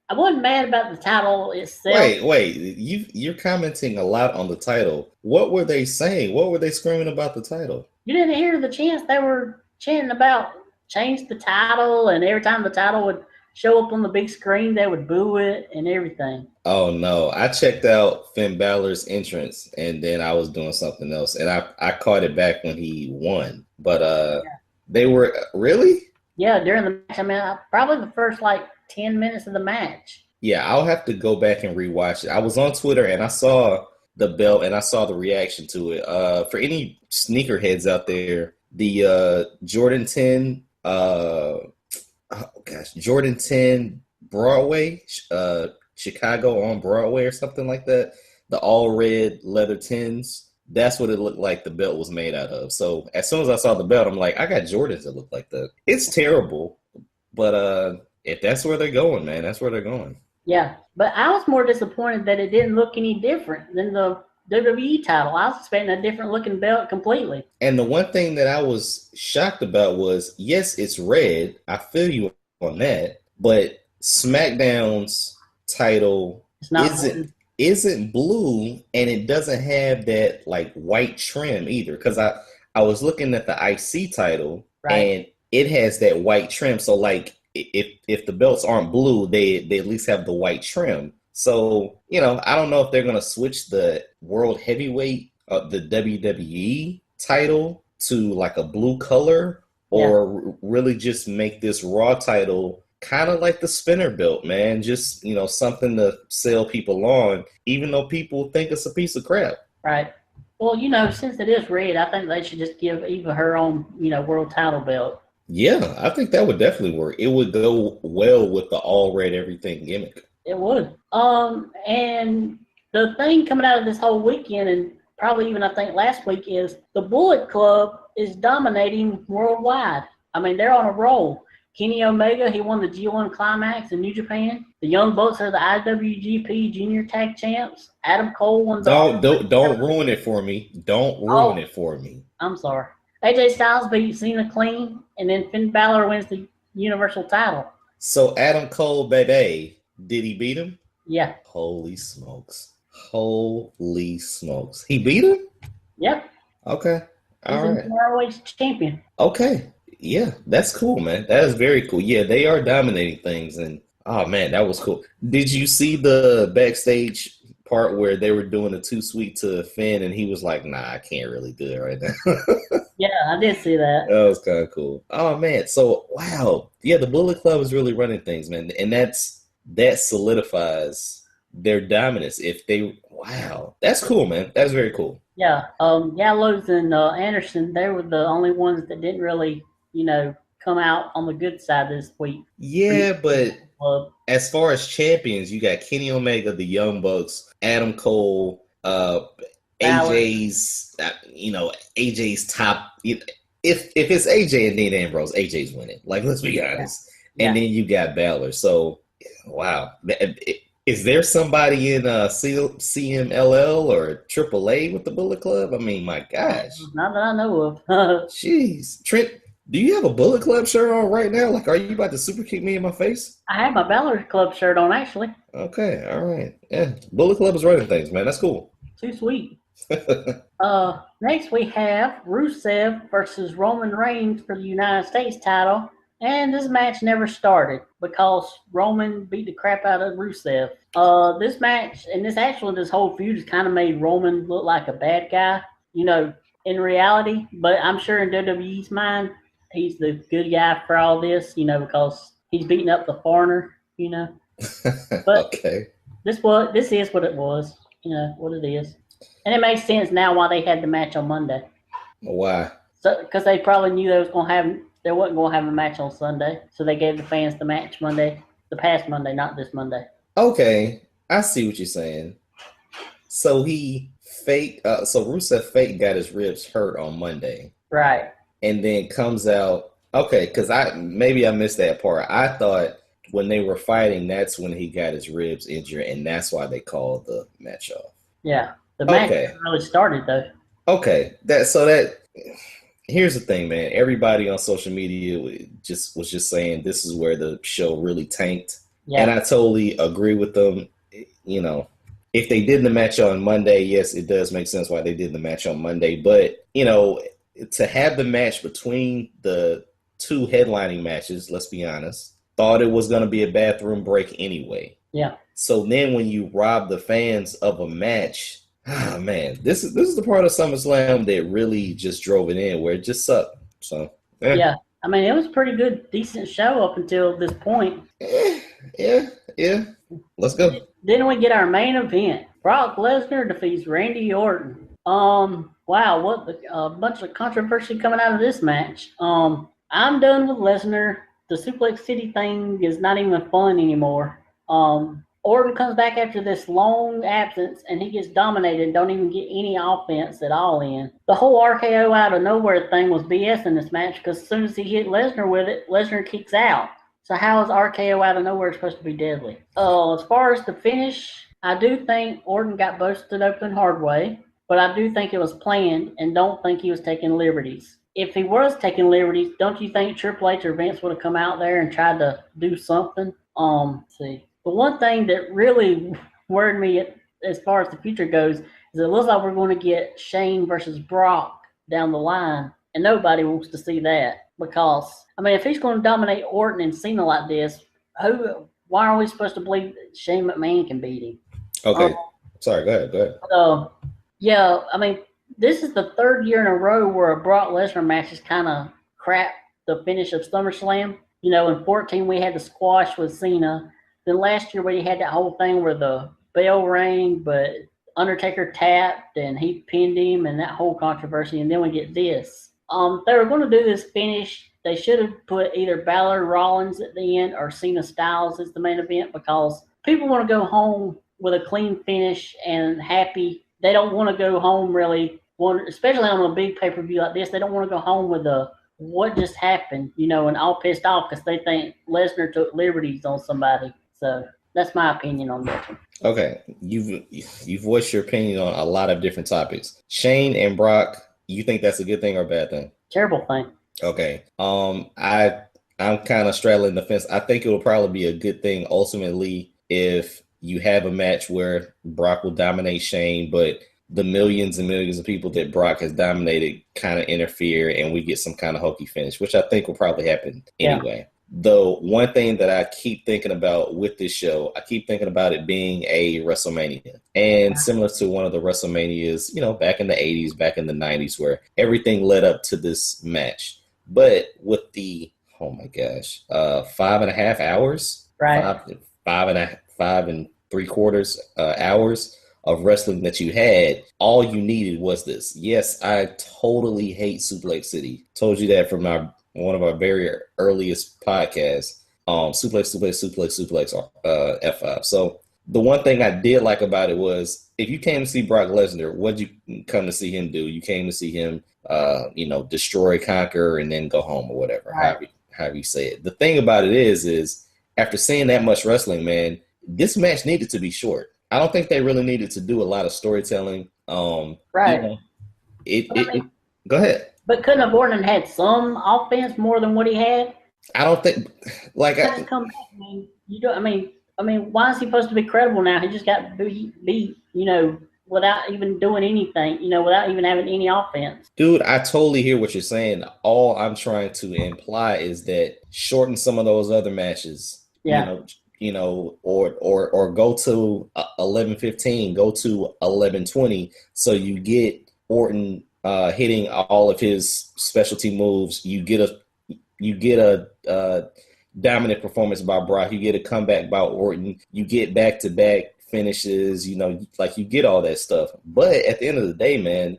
I wasn't mad about the title itself. Wait, you're commenting a lot on the title. What were they saying? What were they screaming about the title? You didn't hear the chants. They were chanting about change the title, and every time the title would show up on the big screen, they would boo it and everything. Oh no, I checked out Finn Balor's entrance and then I was doing something else, and I caught it back when he won. But they were really. Yeah, during the match. I mean, probably the first 10 minutes of the match. Yeah, I'll have to go back and rewatch it. I was on Twitter and I saw the belt and I saw the reaction to it. For any sneakerheads out there, the Jordan 10, Jordan 10 Broadway, Chicago on Broadway or something like that. The all red leather 10s. That's what it looked like the belt was made out of. So as soon as I saw the belt, I'm like, I got Jordans that look like that. It's terrible, but if that's where they're going, man, that's where they're going. Yeah, but I was more disappointed that it didn't look any different than the WWE title. I was expecting a different looking belt completely. And the one thing that I was shocked about was, yes, it's red. I feel you on that, but SmackDown's title isn't blue, and it doesn't have that white trim either. Because I was looking at the IC title, right, and it has that white trim. So if the belts aren't blue, they at least have the white trim. So I don't know if they're gonna switch the World Heavyweight, the WWE title to a blue color, or really just make this Raw title kind of like the spinner belt, man. Just, something to sell people on, even though people think it's a piece of crap. Right. Well, since it is red, I think they should just give Eva her own, world title belt. Yeah, I think that would definitely work. It would go well with the all red everything gimmick. It would. And the thing coming out of this whole weekend, and probably even I think last week, is the Bullet Club is dominating worldwide. I mean, they're on a roll. Kenny Omega, he won the G1 Climax in New Japan. The Young Bucks are the IWGP Junior Tag Champs. Adam Cole won the... Don't ruin it for me. Don't ruin it for me. I'm sorry. AJ Styles beat Cena clean, and then Finn Balor wins the Universal title. So Adam Cole, baby, did he beat him? Yeah. Holy smokes. Holy smokes. He beat him? Yep. Okay. All right. He's an ROH champion. Okay. Yeah, that's cool, man. That is very cool. Yeah, they are dominating things, and oh man, that was cool. Did you see the backstage part where they were doing a too sweet to Finn, and he was like, "Nah, I can't really do it right now." Yeah, I did see that. That was kind of cool. Oh man, so wow, yeah, the Bullet Club is really running things, man, and that solidifies their dominance. Wow, that's cool, man. That's very cool. Yeah, Gallows and Anderson, they were the only ones that didn't really, come out on the good side this week. Yeah, but as far as champions, you got Kenny Omega, the Young Bucks, Adam Cole, AJ's, AJ's top. If it's AJ and then Ambrose, AJ's winning. Let's be honest. Yeah. And then you got Balor. So, wow. Is there somebody in CMLL or AAA with the Bullet Club? I mean, my gosh. Not that I know of. Jeez. Trent, do you have a Bullet Club shirt on right now? Are you about to super kick me in my face? I have my Balor Club shirt on, actually. Okay, all right. Yeah, Bullet Club is running things, man. That's cool. Too sweet. Next we have Rusev versus Roman Reigns for the United States title. And this match never started because Roman beat the crap out of Rusev. This match, and this whole feud has kind of made Roman look like a bad guy, in reality. But I'm sure in WWE's mind, he's the good guy for all this, because he's beating up the foreigner, But okay. This is what it was, what it is. And it makes sense now why they had the match on Monday. Why? So, because they probably knew they wasn't going to have a match on Sunday, so they gave the fans the match Monday, the past Monday, not this Monday. Okay, I see what you're saying. So so Rusev fake got his ribs hurt on Monday, right? And then comes out. Okay, because I missed that part. I thought when they were fighting, that's when he got his ribs injured, and that's why they called the match off. Yeah, the match really started though. Okay, here's the thing, man. Everybody on social media was just saying this is where the show really tanked. Yeah. And I totally agree with them. If they did the match on Monday, yes, it does make sense why they did the match on Monday. But, to have the match between the two headlining matches, let's be honest, thought it was going to be a bathroom break anyway. Yeah. So then when you rob the fans of a match, man, this is the part of SummerSlam that really just drove it in, where it just sucked. So yeah. I mean, it was a pretty good, decent show up until this point. Yeah. Let's go. Then we get our main event. Brock Lesnar defeats Randy Orton. Wow, what a bunch of controversy coming out of this match. I'm done with Lesnar. The Suplex City thing is not even fun anymore. Orton comes back after this long absence, and he gets dominated, don't even get any offense at all in. The whole RKO out of nowhere thing was BS in this match, because as soon as he hit Lesnar with it, Lesnar kicks out. So how is RKO out of nowhere supposed to be deadly? As far as the finish, I do think Orton got busted open hard way, but I do think it was planned, and don't think he was taking liberties. If he was taking liberties, don't you think Triple H or Vince would have come out there and tried to do something? Let's see. The one thing that really worried me as far as the future goes is it looks like we're going to get Shane versus Brock down the line, and nobody wants to see that, because, I mean, if he's going to dominate Orton and Cena like this, why are we supposed to believe that Shane McMahon can beat him? Okay. Sorry, go ahead. Yeah, I mean, this is the third year in a row where a Brock Lesnar match is kind of crap the finish of SummerSlam. You know, in 2014 we had the squash with Cena. Then last year we had that whole thing where the bell rang, but Undertaker tapped and he pinned him, and that whole controversy. And then we get this. If they were going to do this finish, they should have put either Balor Rollins at the end or Cena Styles as the main event, because people want to go home with a clean finish and happy. They don't want to go home really, especially on a big pay-per-view like this. They don't want to go home with what just happened, you know, and all pissed off because they think Lesnar took liberties on somebody. So that's my opinion on this one. Okay, you've voiced your opinion on a lot of different topics. Shane and Brock, you think that's a good thing or a bad thing? Terrible thing. Okay. I'm kind of straddling the fence. I think it will probably be a good thing ultimately if you have a match where Brock will dominate Shane, but the millions and millions of people that Brock has dominated kind of interfere and we get some kind of hokey finish, which I think will probably happen anyway. Yeah. Though one thing that I keep thinking about with this show, I keep thinking about it being a WrestleMania, and similar to one of the WrestleManias, you know, back in the 80s, back in the 90s, where everything led up to this match. But with the, 5.5 hours, right? five and 3/4 hours of wrestling that you had, all you needed was this. Yes, I totally hate Suplex City. Told you that from one of our very earliest podcasts, Suplex, F5. So the one thing I did like about it was, if you came to see Brock Lesnar, what'd you come to see him do? You came to see him, destroy, conquer, and then go home or whatever, right. however you say it. The thing about it is after seeing that much wrestling, man, this match needed to be short. I don't think they really needed to do a lot of storytelling. Right. Go ahead. But couldn't have Orton had some offense more than what he had? I don't think, come back, man. I mean, why is he supposed to be credible now? He just got beat, without even doing anything, without even having any offense. Dude, I totally hear what you're saying. All I'm trying to imply is that shorten some of those other matches. Yeah. Or go to 11:15, go to 11:20, so you get Orton hitting all of his specialty moves. You get a dominant performance by Brock. You get a comeback by Orton. You get back-to-back finishes. You get all that stuff. But at the end of the day, man,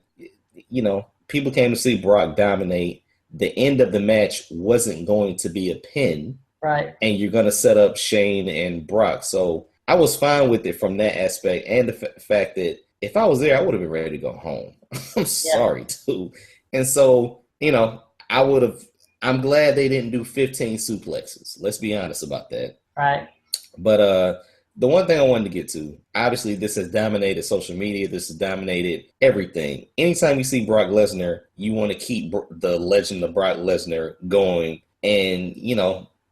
people came to see Brock dominate. The end of the match wasn't going to be a pin. Right. And you're going to set up Shane and Brock. So I was fine with it from that aspect, and the fact that if I was there, I would have been ready to go home. I'm sorry, too. And so, I'm glad they didn't do 15 suplexes. Let's be honest about that. Right. But the one thing I wanted to get to, obviously this has dominated social media. This has dominated everything. Anytime you see Brock Lesnar, you want to keep the legend of Brock Lesnar going. And,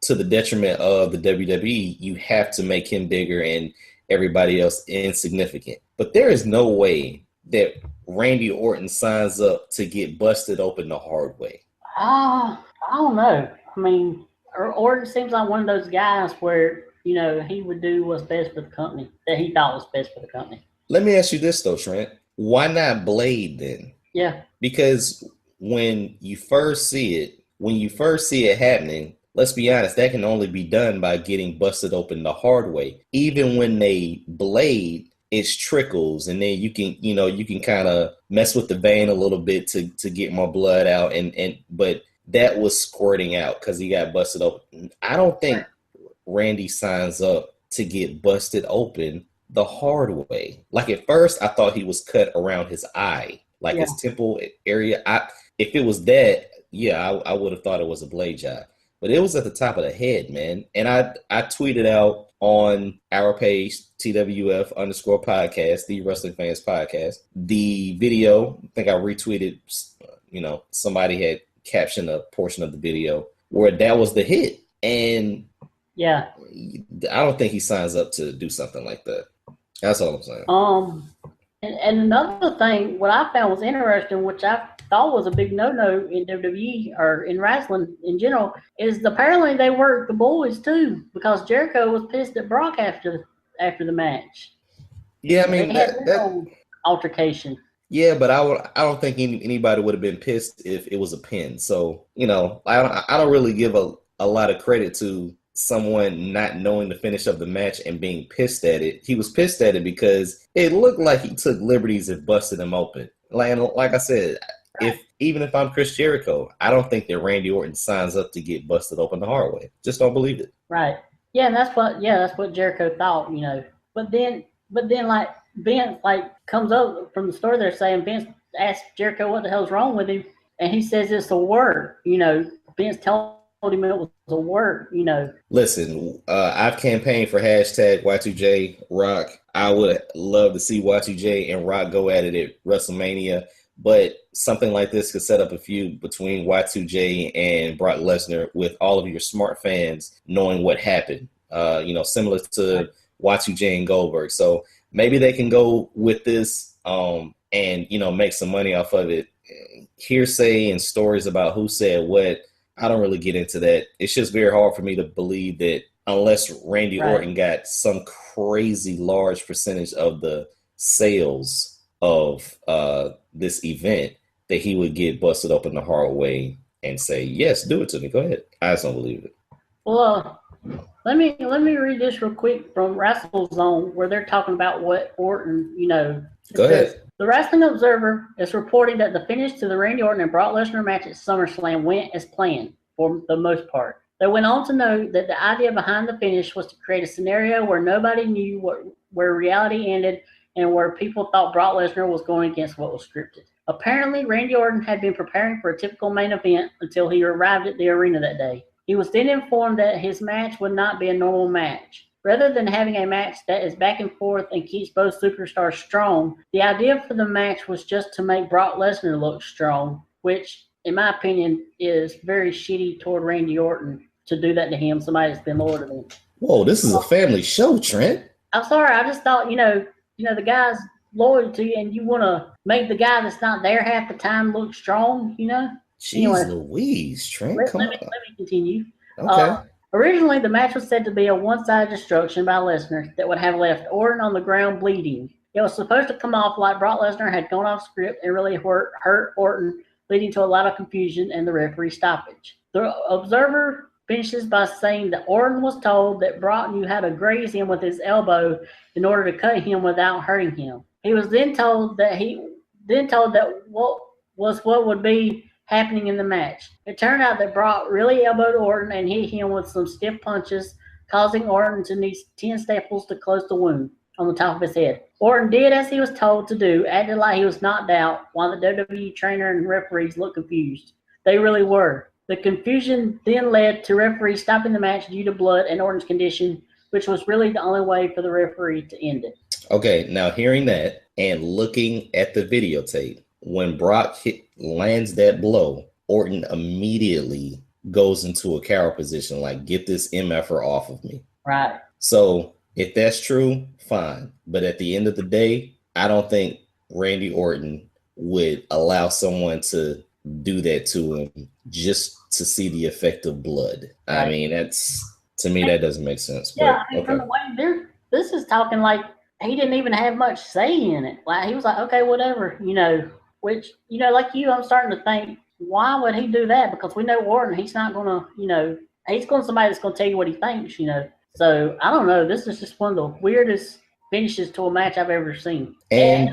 to the detriment of the WWE, you have to make him bigger and everybody else insignificant. But there is no way that Randy Orton signs up to get busted open the hard way. I don't know. I mean, Orton seems like one of those guys where, you know, he would do what's best for the company, that he thought was best for the company. Let me ask you this though, Trent. Why not Blade then? Yeah. Because when you first see it happening, let's be honest, that can only be done by getting busted open the hard way. Even when they blade, it's trickles, and then you can kind of mess with the vein a little bit to get more blood out, but that was squirting out because he got busted open. I don't think Randy signs up to get busted open the hard way. Like at first, I thought he was cut around his eye, like his temple area. If it was that, I would have thought it was a blade job. But it was at the top of the head, man. And I tweeted out on our page, TWF_podcast, the Wrestling Fans Podcast, the video. I think I retweeted, somebody had captioned a portion of the video where that was the hit. And I don't think he signs up to do something like that. That's all I'm saying. And another thing, what I found was interesting, which I thought was a big no-no in WWE or in wrestling in general, is apparently they worked the boys too, because Jericho was pissed at Brock after the match. Yeah, I mean they had that altercation. Yeah, but I don't think anybody would have been pissed if it was a pin. So I don't really give a lot of credit to someone not knowing the finish of the match and being pissed at it. He was pissed at it because it looked like he took liberties and busted him open. Like I said, even if I'm Chris Jericho, I don't think that Randy Orton signs up to get busted open the hard way. Just don't believe it. Right. Yeah, and that's what Jericho thought, But then like Vince comes up from the store there saying Vince asked Jericho what the hell's wrong with him, and he says it's a word. Vince told him it was a word. Listen, I've campaigned for hashtag Y2J Rock. I would love to see Y2J and Rock go at it at WrestleMania, but something like this could set up a feud between Y2J and Brock Lesnar with all of your smart fans knowing what happened. Similar to Y2J and Goldberg. So maybe they can go with this and make some money off of it. Hearsay and stories about who said what, I don't really get into that. It's just very hard for me to believe that unless Randy Orton got some crazy large percentage of the sales of this event, that he would get busted open the hard way and say, yes, do it to me. Go ahead. I just don't believe it. Well, let me read this real quick from WrestleZone, where they're talking about what Orton, Go ahead. The Wrestling Observer is reporting that the finish to the Randy Orton and Brock Lesnar match at SummerSlam went as planned for the most part. They went on to note that the idea behind the finish was to create a scenario where nobody knew where reality ended and where people thought Brock Lesnar was going against what was scripted. Apparently, Randy Orton had been preparing for a typical main event until he arrived at the arena that day. He was then informed that his match would not be a normal match. Rather than having a match that is back and forth and keeps both superstars strong, the idea for the match was just to make Brock Lesnar look strong, which, in my opinion, is very shitty toward Randy Orton to do that to him, somebody that's been loyal to him. Whoa, this is a family show, Trent. I'm sorry, I just thought, the guy's loyal to you and you want to make the guy that's not there half the time look strong, Jeez anyway, Louise, Trent, let me continue. Okay. Originally, the match was said to be a one-sided destruction by Lesnar that would have left Orton on the ground bleeding. It was supposed to come off like Brock Lesnar had gone off script and really hurt Orton, leading to a lot of confusion and the referee stoppage. The Observer finishes by saying that Orton was told that Brock knew how to graze him with his elbow in order to cut him without hurting him. He was then told that what would be happening in the match. It turned out that Brock really elbowed Orton and hit him with some stiff punches, causing Orton to need 10 staples to close the wound on the top of his head. Orton did as he was told to do, acted like he was knocked out, while the WWE trainer and referees looked confused. They really were. The confusion then led to referees stopping the match due to blood and Orton's condition, which was really the only way for the referee to end it. Okay, now hearing that and looking at the videotape, when Brock lands that blow, Orton immediately goes into a cower position, like, get this MFer off of me. Right. So if that's true, fine. But at the end of the day, I don't think Randy Orton would allow someone to do that to him just to see the effect of blood. Right. I mean, to me, that doesn't make sense. Yeah, I mean, from the way this is talking like he didn't even have much say in it. Like, he was like, okay, whatever, which, like I'm starting to think, why would he do that? Because we know Orton, he's not going to, he's going to somebody that's going to tell you what he thinks, So, I don't know. This is just one of the weirdest finishes to a match I've ever seen. And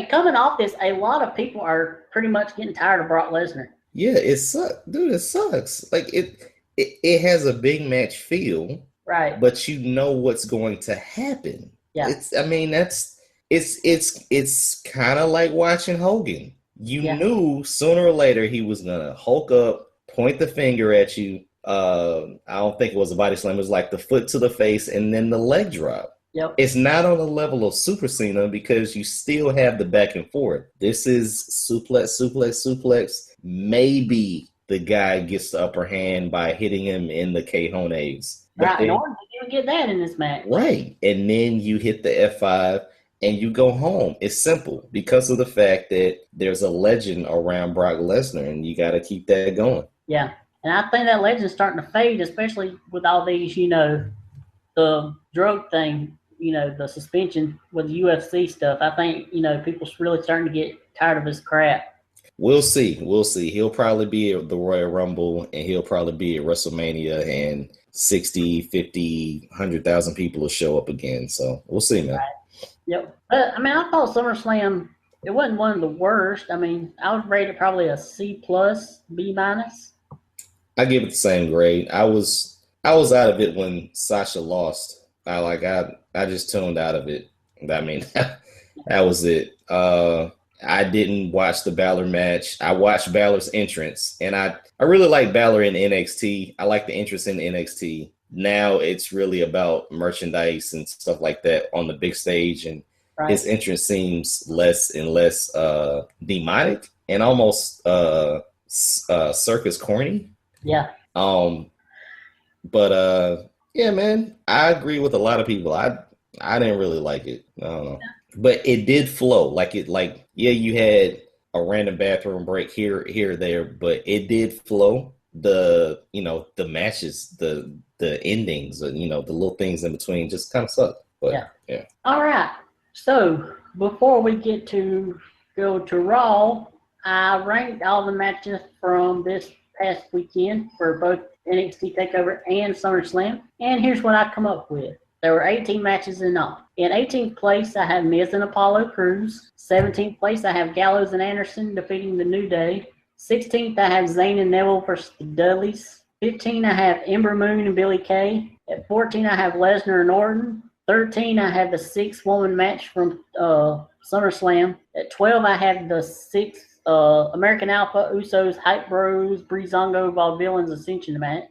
coming off this, a lot of people are pretty much getting tired of Brock Lesnar. Yeah, it sucks. Dude, it sucks. Like, it has a big match feel. Right. But you know what's going to happen. Yeah. It's kind of like watching Hogan. You knew sooner or later he was gonna hulk up, point the finger at you. I don't think it was a body slam. It was like the foot to the face and then the leg drop. Yep. It's not on the level of Super Cena because you still have the back and forth. This is suplex. Maybe the guy gets the upper hand by hitting him in the Cajones. Right, and Orton didn't even get that in this match. Right, and then you hit the F5 and you go home. It's simple because of the fact that there's a legend around Brock Lesnar, and you got to keep that going. Yeah, and I think that legend's starting to fade, especially with all these, the drug thing, the suspension with the UFC stuff. I think, people's really starting to get tired of his crap. We'll see. He'll probably be at the Royal Rumble, and he'll probably be at WrestleMania, and 60, 50, 100,000 people will show up again. So we'll see, man. Right. Yep. But, I thought SummerSlam, it wasn't one of the worst. I would rate it probably a C+, B-. I give it the same grade. I was out of it when Sasha lost. I just tuned out of it. I mean, that was it. I didn't watch the Balor match. I watched Balor's entrance, and I really like Balor in NXT. I like the entrance in NXT. Now it's really about merchandise and stuff like that on the big stage, and his entrance seems less and less demonic and almost circus corny. Yeah. But yeah, man, I agree with a lot of people. I didn't really like it. I don't know. But it did flow. You had a random bathroom break here, there, but it did flow. The matches, the endings, the little things in between just kind of sucked. But yeah. All right. So before we get to go to Raw, I ranked all the matches from this past weekend for both NXT TakeOver and SummerSlam. And here's what I come up with. There were 18 matches in all. In 18th place, I have Miz and Apollo Crews. 17th place, I have Gallows and Anderson defeating the New Day. 16th, I have Zayn and Neville versus the Dudleys. 15, I have Ember Moon and Billie Kay. At 14, I have Lesnar and Orton. 13, I have the 6-woman match from SummerSlam. At 12, I have the 6th American Alpha, Usos, Hype Bros, Breezango, Vaudevillains Ascension match.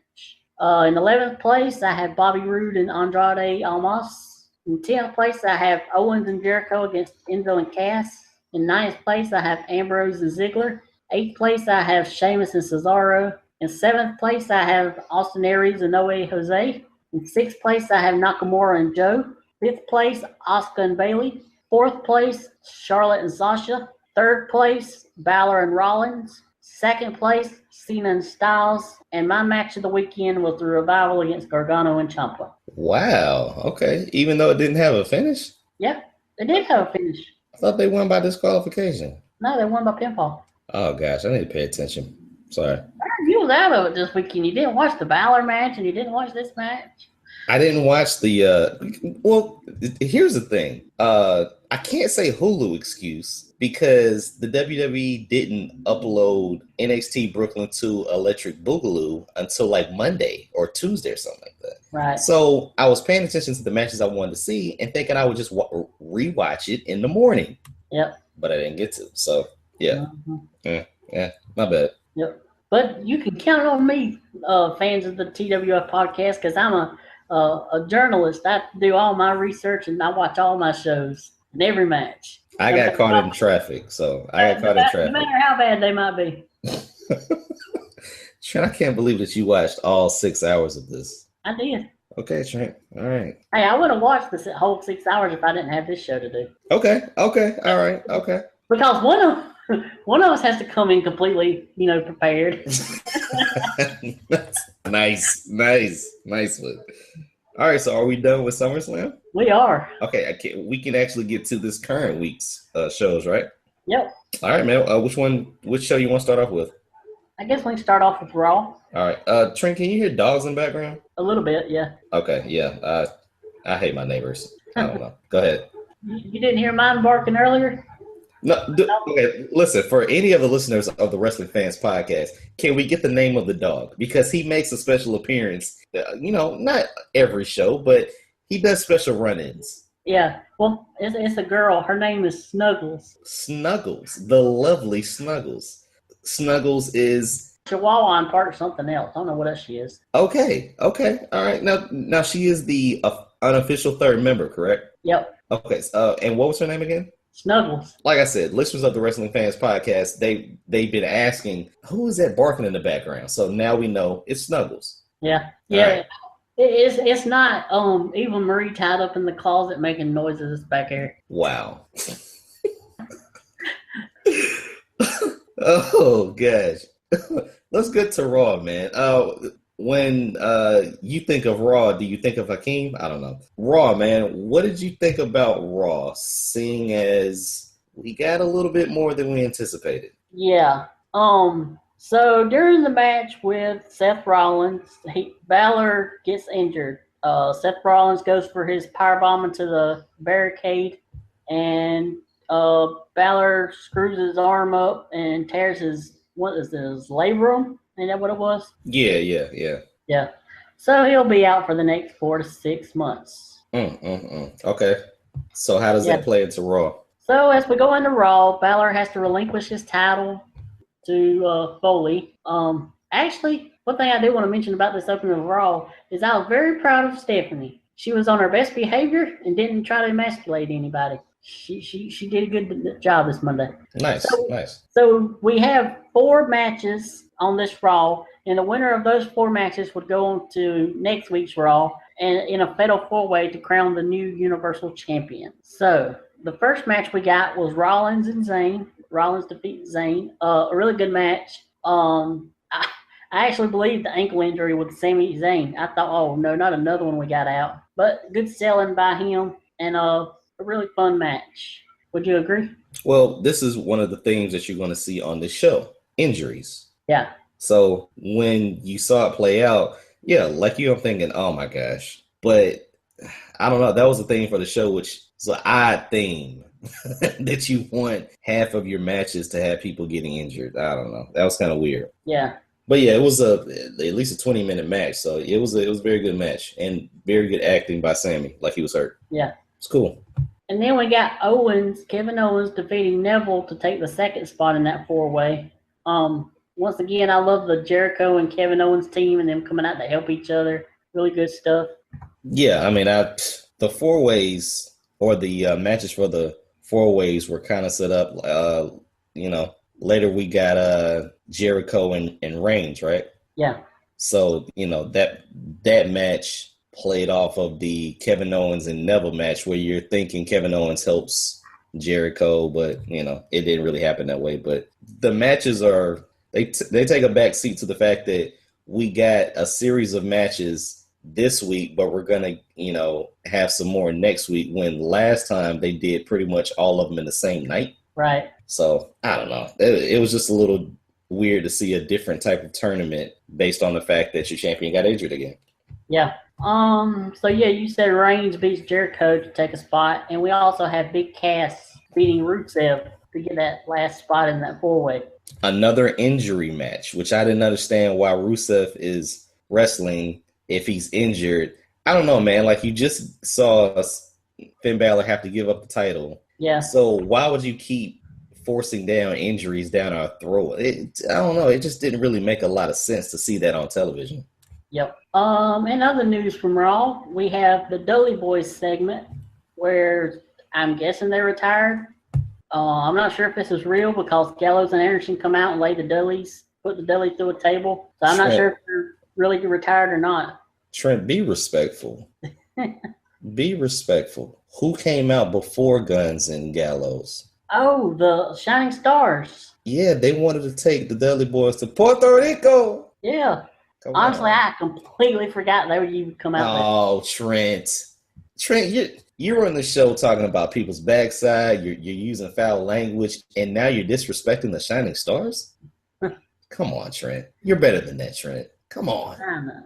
In 11th place, I have Bobby Roode and Andrade Almas. In 10th place, I have Owens and Jericho against Enzo and Cass. In 9th place, I have Ambrose and Ziggler. 8th place, I have Sheamus and Cesaro. In 7th place, I have Austin Aries and Noe Jose. In 6th place, I have Nakamura and Joe. 5th place, Asuka and Bayley. 4th place, Charlotte and Sasha. 3rd place, Balor and Rollins. 2nd place, Cena and Styles. And my match of the weekend was the Revival against Gargano and Ciampa. Wow. Okay. Even though it didn't have a finish? Yeah, they did have a finish. I thought they won by disqualification. No, they won by pinfall. Oh, gosh. I need to pay attention. Sorry. You was out of it this weekend. You didn't watch the Balor match and you didn't watch this match. I didn't watch the well, here's the thing. I can't say Hulu excuse because the WWE didn't upload NXT Brooklyn to Electric Boogaloo until like Monday or Tuesday or something like that. Right. So I was paying attention to the matches I wanted to see and thinking I would just rewatch it in the morning. Yep. But I didn't get to. So yeah. Mm-hmm. Yeah, my bad. Yep. But you can count on me, fans of the TWF podcast, because I'm a journalist. I do all my research and I watch all my shows and every match. I got caught in traffic, so I got caught in traffic. No matter how bad they might be. Trent, I can't believe that you watched all 6 hours of this. I did. Okay, Trent. All right. Hey, I would have watched the whole 6 hours if I didn't have this show to do. Okay. All right. Okay. Because One of us has to come in completely, prepared. Nice one. All right, so are we done with SummerSlam? We are. Okay, we can actually get to this current week's shows, right? Yep. All right, man. Which show you want to start off with? I guess we can start off with Raw. All right. Trent, can you hear dogs in the background? A little bit, yeah. Okay, yeah. I hate my neighbors. I don't know. Go ahead. You didn't hear mine barking earlier? No, okay. Listen, for any of the listeners of the Wrestling Fans Podcast, can we get the name of the dog? Because he makes a special appearance, not every show, but he does special run-ins. Yeah, well, it's a girl. Her name is Snuggles. Snuggles, the lovely Snuggles. Snuggles is Chihuahua and part of something else. I don't know what else she is. Okay, all right. Now she is the unofficial third member, correct? Yep. Okay, and what was her name again? Snuggles. Like I said, listeners of the Wrestling Fans Podcast, they've been asking, who is that barking in the background? So now we know it's Snuggles. Yeah. Right. It's not Eva Marie tied up in the closet making noises back here. Wow. Oh gosh. Let's get to Raw, man. When you think of Raw, do you think of Hakeem? I don't know. Raw, man, what did you think about Raw, seeing as we got a little bit more than we anticipated? Yeah. So during the match with Seth Rollins, Balor gets injured. Seth Rollins goes for his powerbomb into the barricade, and Balor screws his arm up and tears his labrum. Is that what it was? Yeah. So he'll be out for the next 4 to 6 months. Okay. So how does that play into Raw? So as we go into Raw, Balor has to relinquish his title to Foley. Actually, one thing I do want to mention about this opening of Raw is I was very proud of Stephanie. She was on her best behavior and didn't try to emasculate anybody. She did a good job this Monday. Nice. So we have 4 matches on this Raw, and the winner of those 4 matches would go on to next week's Raw and in a fatal 4-way to crown the new Universal Champion. So the first match we got was Rollins and Zayn. Rollins defeats Zayn. A really good match. I actually believed the ankle injury with Sami Zayn. I thought, oh no, not another one we got out. But good selling by him and a really fun match. Would you agree? Well, this is one of the things that you're going to see on this show. Injuries. Yeah. So when you saw it play out, like I'm thinking, oh my gosh. But I don't know. That was the thing for the show, which is an odd thing that you want half of your matches to have people getting injured. I don't know. That was kind of weird. Yeah. But yeah, it was at least a 20-minute match. So it was a very good match and very good acting by Sammy, like he was hurt. Yeah. It's cool. And then we got Kevin Owens defeating Neville to take the second spot in that 4-way. Once again, I love the Jericho and Kevin Owens team and them coming out to help each other. Really good stuff. Yeah, I mean, the 4-ways or the matches for the 4-ways were kind of set up. Later we got Jericho and Reigns, right? Yeah. So that match played off of the Kevin Owens and Neville match, where you're thinking Kevin Owens helps Jericho, but it didn't really happen that way. But the matches they take a back seat to the fact that we got a series of matches this week, but we're gonna have some more next week, when last time they did pretty much all of them in the same night. Right. So I don't know. It was just a little weird to see a different type of tournament based on the fact that your champion got injured again. Yeah. So you said Reigns beats Jericho to take a spot, and we also have Big Cass beating Rusev to get that last spot in that 4-way. Another injury match, which I didn't understand why Rusev is wrestling if he's injured. I don't know, man. Like, you just saw Finn Balor have to give up the title. Yeah. So why would you keep forcing down injuries down our throat? I don't know. It just didn't really make a lot of sense to see that on television. Yep. In other news from Raw, we have the Dudley Boys segment where I'm guessing they retired. I'm not sure if this is real because Gallows and Anderson come out and put the Dudley through a table. So I'm not sure if they're really retired or not. Trent, be respectful. Be respectful. Who came out before Guns and Gallows? Oh, the Shining Stars. Yeah, they wanted to take the Dudley Boys to Puerto Rico. Yeah. Come Honestly, on. I completely forgot they would even come out there. Oh, Trent, you were on the show talking about people's backside. You're using foul language, and now you're disrespecting the Shining Stars. Come on, Trent. You're better than that, Trent. Come on. I know.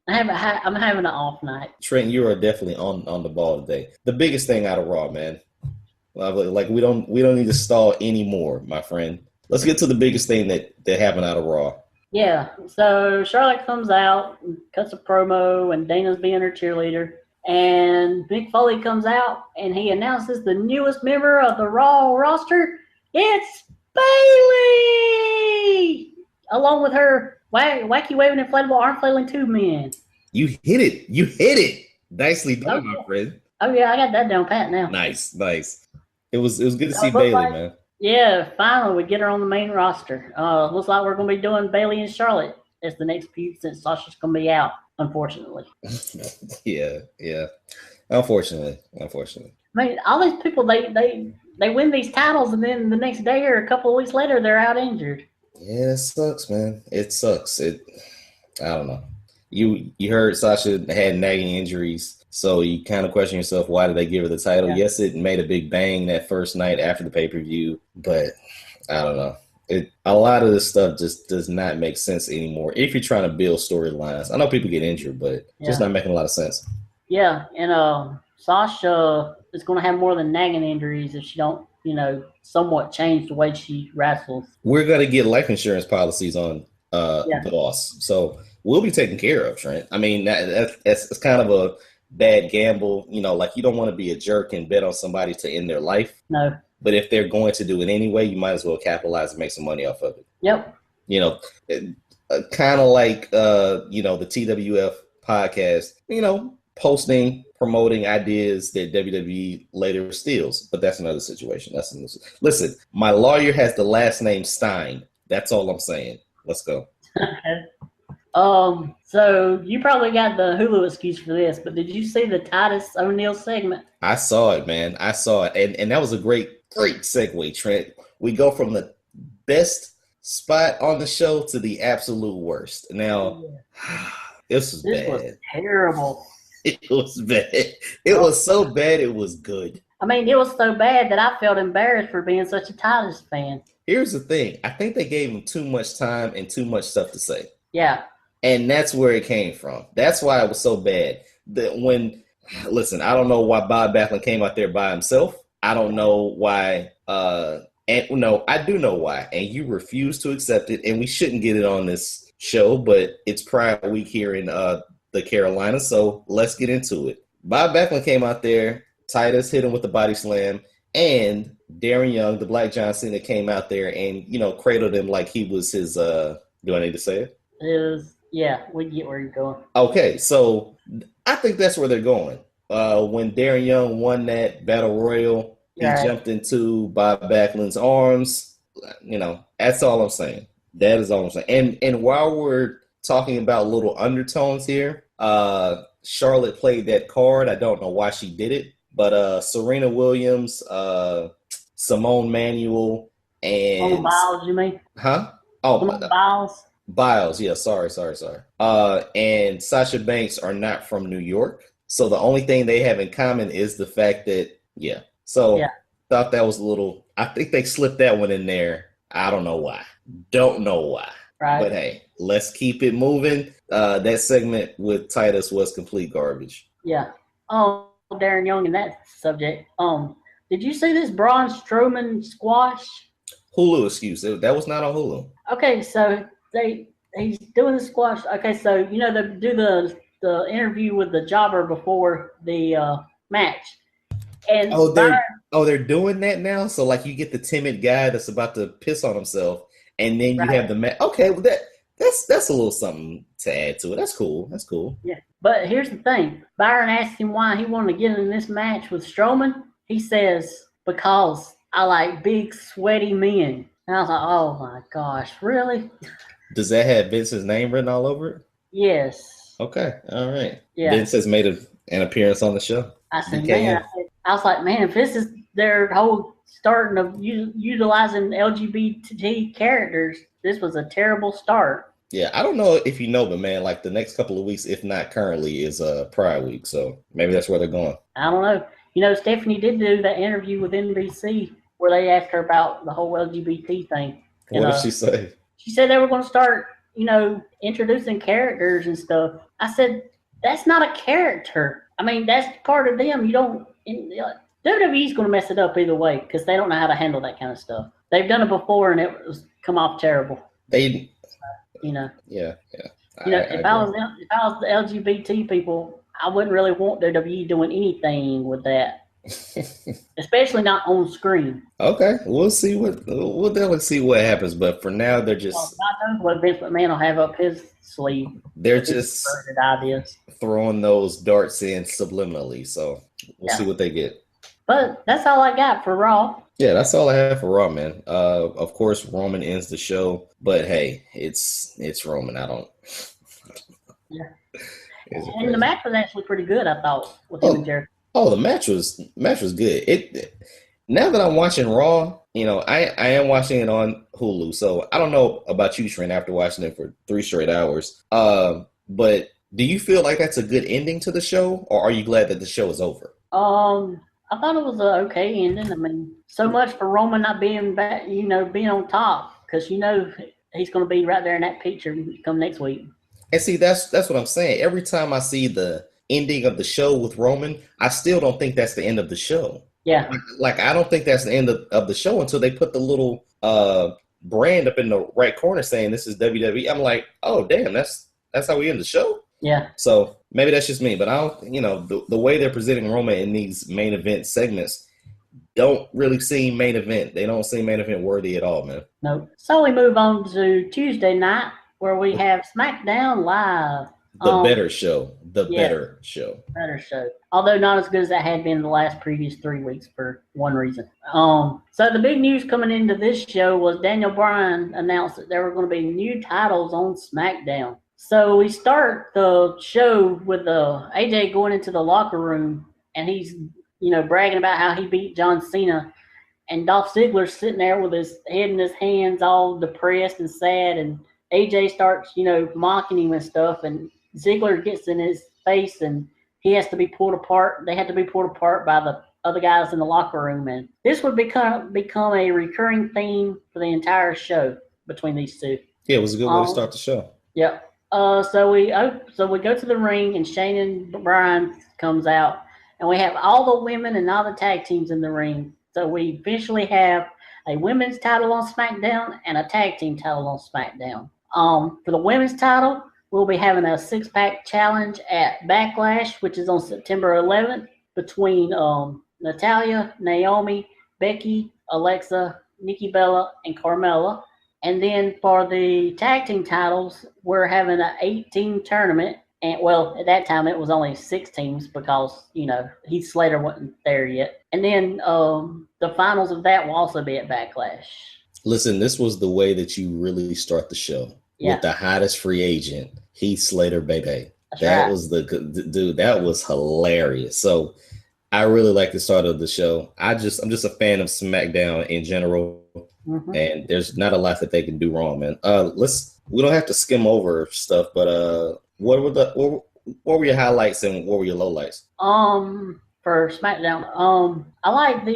I'm having an off night. Trent, you are definitely on the ball today. The biggest thing out of Raw, man. Like we don't need to stall anymore, my friend. Let's get to the biggest thing that happened out of Raw. Yeah. So Charlotte comes out, cuts a promo, and Dana's being her cheerleader. And Mick Foley comes out, and he announces the newest member of the Raw roster. It's Bayley, along with her wacky waving inflatable arm flailing two men. You hit it. Nicely done, my friend. Oh yeah, I got that down pat now. Nice. It was good to see Bayley, man. Yeah, finally we get her on the main roster. Looks like we're gonna be doing Bayley and Charlotte as the next feud since Sasha's gonna be out, unfortunately. Yeah. Unfortunately. I mean, all these people they win these titles and then the next day or a couple of weeks later they're out injured. Yeah, it sucks, man. It sucks. I don't know. You heard Sasha had nagging injuries, so you kind of question yourself, why did they give her the title? Yeah. Yes, it made a big bang that first night after the pay-per-view, but I don't know. A lot of this stuff just does not make sense anymore if you're trying to build storylines. I know people get injured, but just not making a lot of sense. Yeah, and Sasha is going to have more than nagging injuries if she don't, somewhat change the way she wrestles. We're going to get life insurance policies on the boss, so we'll be taken care of, Trent. I mean, that's kind of a bad gamble. Like you don't want to be a jerk and bet on somebody to end their life. No. But if they're going to do it anyway, you might as well capitalize and make some money off of it. Yep. Kind of like, the TWF podcast, posting, promoting ideas that WWE later steals. But that's another situation. Listen, my lawyer has the last name Stein. That's all I'm saying. Let's go. So you probably got the Hulu excuse for this, but did you see the Titus O'Neil segment? I saw it, man. I saw it. And that was a great segue, Trent. We go from the best spot on the show to the absolute worst. Now, this was bad. Was terrible. It was bad. It was so bad it was good. I mean, it was so bad that I felt embarrassed for being such a Titus fan. Here's the thing. I think they gave him too much time and too much stuff to say. Yeah. And that's where it came from. That's why it was so bad. Listen, I don't know why Bob Backlund came out there by himself. I don't know why. I do know why. And you refuse to accept it. And we shouldn't get it on this show, but it's Pride Week here in the Carolinas. So let's get into it. Bob Backlund came out there. Titus hit him with the body slam. And Darren Young, the Black John Cena, came out there and, cradled him like he was his, do I need to say it? Yeah, we get where you're going. Okay, so I think that's where they're going. When Darren Young won that Battle Royal, he jumped into Bob Backlund's arms. That's all I'm saying. That is all I'm saying. And while we're talking about little undertones here, Charlotte played that card. I don't know why she did it, but Serena Williams, Simone Manuel, and Biles, you mean? Huh? Oh, Biles, yeah, sorry. And Sasha Banks are not from New York. So the only thing they have in common is the fact that, thought that was a little, I think they slipped that one in there. I don't know why. Right. But hey, let's keep it moving. That segment with Titus was complete garbage. Yeah. Darren Young in that subject. Did you see this Braun Strowman squash? Hulu excuse. That was not on Hulu. Okay, so he's doing the squash. Okay, so they do the interview with the jobber before the match. And they're doing that now. So like you get the timid guy that's about to piss on himself, and then you have the match. Okay, well that's a little something to add to it. That's cool. Yeah, but here's the thing. Byron asked him why he wanted to get in this match with Strowman. He says because I like big sweaty men. And I was like, oh my gosh, really? Does that have Vince's name written all over it? Yes. Okay. All right. Yeah. Vince has made an appearance on the show. I said, I was like, man, if this is their whole starting of utilizing LGBT characters, this was a terrible start. Yeah, I don't know if you know, but man, like the next couple of weeks, if not currently, is Pride Week. So maybe that's where they're going. I don't know. You know, Stephanie did do that interview with NBC where they asked her about the whole LGBT thing. What did she say? She said they were going to start, you know, introducing characters and stuff. I said, that's not a character. I mean, that's part of them. You don't. WWE's going to mess it up either way because they don't know how to handle that kind of stuff. They've done it before and it was come off terrible. You know. Yeah. You know, if I was the LGBT people, I wouldn't really want WWE doing anything with that, especially not on screen. Okay, we'll definitely see what happens. But for now, they're just. I know what Vince McMahon will have up his sleeve. They're just ideas, throwing those darts in subliminally. So we'll see what they get. But that's all I got for Raw. Yeah, that's all I have for Raw, man. Of course, Roman ends the show, but hey, it's Roman. I don't. Yeah. And the match was actually pretty good, I thought, with him and Jericho. Oh, the match was good. Now that I'm watching Raw, you know, I am watching it on Hulu, so I don't know about you, Trent, after watching it for 3 straight hours. But do you feel like that's a good ending to the show, or are you glad that the show is over? I thought it was an okay ending. I mean, so much for Roman not being back, you know, being on top, because you know he's going to be right there in that picture come next week. And see, that's what I'm saying. Every time I see the ending of the show with Roman, I still don't think that's the end of the show. Yeah. Like I don't think that's the end of the show until they put the little brand up in the right corner saying this is WWE. I'm like, oh damn, that's how we end the show. Yeah. So maybe that's just me, but I don't, you know, the way they're presenting Roman in these main event segments don't really seem main event. They don't seem main event worthy at all, man. No. So we move on to Tuesday night where we have SmackDown Live. The better show. Better show. Although not as good as that had been the last previous 3 weeks for one reason. So the big news coming into this show was Daniel Bryan announced that there were going to be new titles on SmackDown. So we start the show with AJ going into the locker room and he's, you know, bragging about how he beat John Cena. And Dolph Ziggler's sitting there with his head in his hands all depressed and sad. And AJ starts, you know, mocking him and stuff. And Ziggler gets in his face and he has to be pulled apart. They had to be pulled apart by the other guys in the locker room. And this would become a recurring theme for the entire show between these two. Yeah, it was a good way to start the show. Yep. So we go to the ring and Shane and Bryan comes out and we have all the women and all the tag teams in the ring. So we eventually have a women's title on SmackDown and a tag team title on SmackDown. For the women's title, we'll be having a 6-pack challenge at Backlash, which is on September 11th between Natalya, Naomi, Becky, Alexa, Nikki Bella, and Carmella. And then for the tag team titles, we're having an 8-team tournament. And well, at that time it was only 6 teams because, you know, Heath Slater wasn't there yet. And then the finals of that will also be at Backlash. Listen, this was the way that you really start the show. Yeah. With the hottest free agent, Heath Slater, baby. That was dude. That was hilarious. So I really like the start of the show. I'm just a fan of SmackDown in general. Mm-hmm. And there's not a lot that they can do wrong, man. We don't have to skim over stuff, but what were your highlights and what were your lowlights? For SmackDown, I like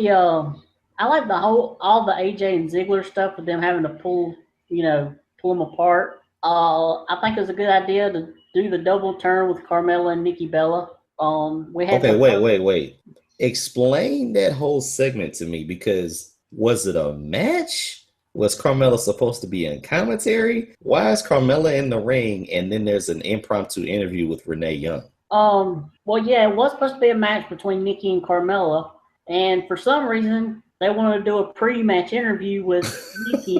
all the AJ and Ziggler stuff with them having to pull them apart. I think it was a good idea to do the double turn with Carmella and Nikki Bella. Wait. Explain that whole segment to me, because was it a match? Was Carmella supposed to be in commentary? Why is Carmella in the ring and then there's an impromptu interview with Renee Young? Well, yeah, it was supposed to be a match between Nikki and Carmella, and for some reason they wanted to do a pre-match interview with Nikki.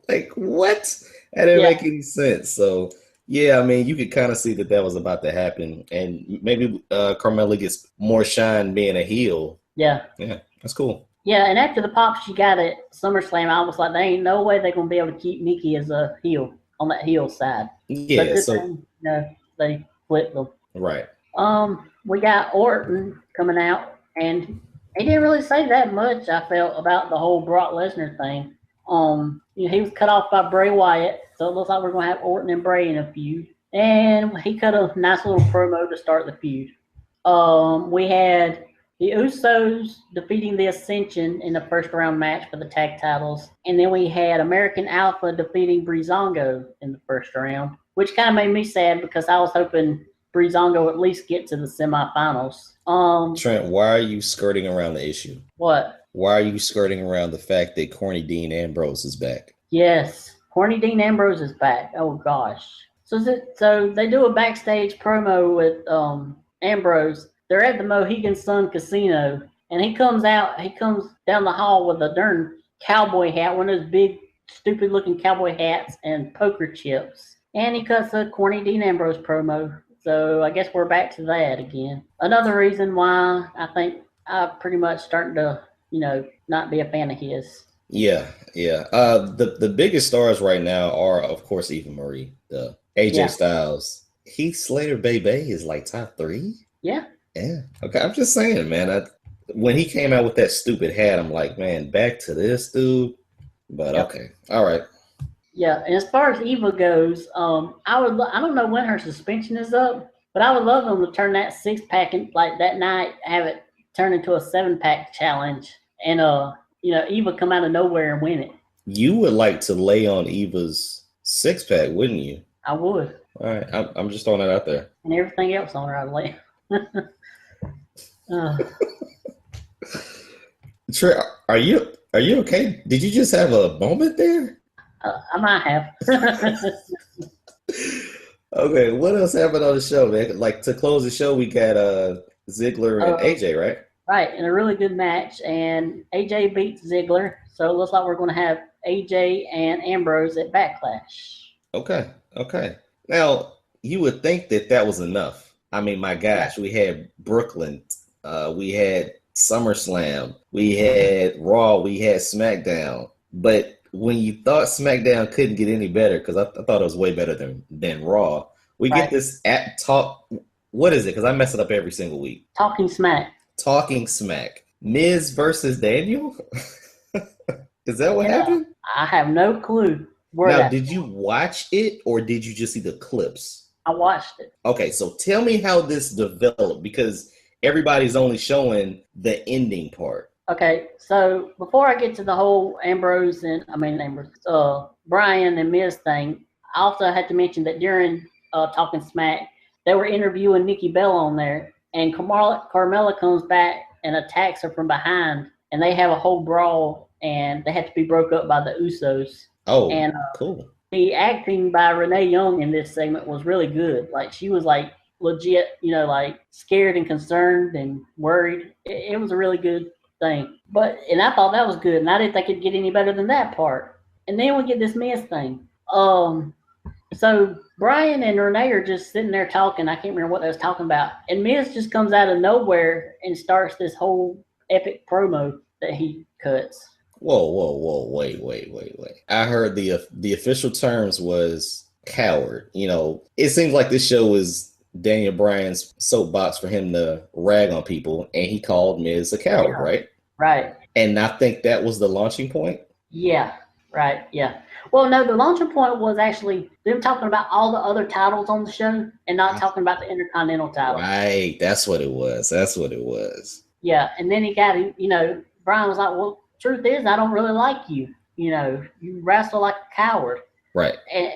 Like, what? That didn't make any sense. So, yeah, I mean, you could kind of see that was about to happen, and maybe Carmella gets more shine being a heel. Yeah, that's cool. Yeah, and after the pop she got at SummerSlam, I was like, there ain't no way they're going to be able to keep Nikki as a heel on that heel side. Yeah, they flipped them. Right. We got Orton coming out, and He didn't really say that much, I felt, about the whole Brock Lesnar thing. He was cut off by Bray Wyatt, so it looks like we're going to have Orton and Bray in a feud. And he cut a nice little promo to start the feud. We had the Usos defeating the Ascension in the first round match for the tag titles. And then we had American Alpha defeating Breezango in the first round, which kind of made me sad because I was hoping Breezango would at least get to the semifinals. Trent, why are you skirting around the issue? What? Why are you skirting around the fact that Corny Dean Ambrose is back? Yes, Corny Dean Ambrose is back. Oh gosh. So they do a backstage promo with Ambrose. They're at the Mohegan Sun Casino, and he comes down the hall with a darn cowboy hat, one of those big, stupid-looking cowboy hats and poker chips. And he cuts a Corny Dean Ambrose promo. So I guess we're back to that again. Another reason why I think I'm pretty much starting to, not be a fan of his. Yeah. The biggest stars right now are, of course, Eva Marie, the AJ Styles. Heath Slater, baybay is like top 3. Yeah. Yeah. Okay. I'm just saying, man. When he came out with that stupid hat, I'm like, man, back to this dude. But okay. All right. Yeah, and as far as Eva goes, I don't know when her suspension is up, but I would love them to turn that 6-pack and like that night have it turn into a 7-pack challenge, and Eva come out of nowhere and win it. You would like to lay on Eva's 6-pack, wouldn't you? I would. All right, I'm just throwing that out there. And everything else on her, I'd lay. Trey, are you okay? Did you just have a moment there? I might have. Okay, what else happened on the show, man? Like, to close the show, we got Ziggler and AJ, right? Right, in a really good match, and AJ beats Ziggler, so it looks like we're going to have AJ and Ambrose at Backlash. Okay. Now, you would think that was enough. I mean, my gosh, we had Brooklyn, we had SummerSlam, we had Raw, we had SmackDown, but when you thought SmackDown couldn't get any better, because I thought it was way better than Raw, we get this talk. What is it? Because I mess it up every single week. Talking Smack. Miz versus Daniel? Is that what happened? I have no clue. Did you watch it or did you just see the clips? I watched it. Okay, so tell me how this developed, because everybody's only showing the ending part. Okay, so before I get to the whole Brian and Miz thing, I also had to mention that during Talking Smack, they were interviewing Nikki Bella on there, and Carmella comes back and attacks her from behind, and they have a whole brawl, and they had to be broke up by the Usos. Oh, and cool. The acting by Renee Young in this segment was really good. Like, she was like legit, like scared and concerned and worried. It was a really good thing. And I thought that was good, and I didn't think it'd get any better than that part. And then we get this Miz thing. So Brian and Renee are just sitting there talking. I can't remember what they was talking about. And Miz just comes out of nowhere and starts this whole epic promo that he cuts. Whoa, wait. I heard the official terms was coward. It seems like this show was Daniel Bryan's soapbox for him to rag on people, and he called Miz a coward, right? Right. And I think that was the launching point? Yeah, right, yeah. Well, no, the launching point was actually them talking about all the other titles on the show and not talking about the Intercontinental title. Right, that's what it was. Yeah, and then he got, Brian was like, well, truth is, I don't really like you. You wrestle like a coward. Right. And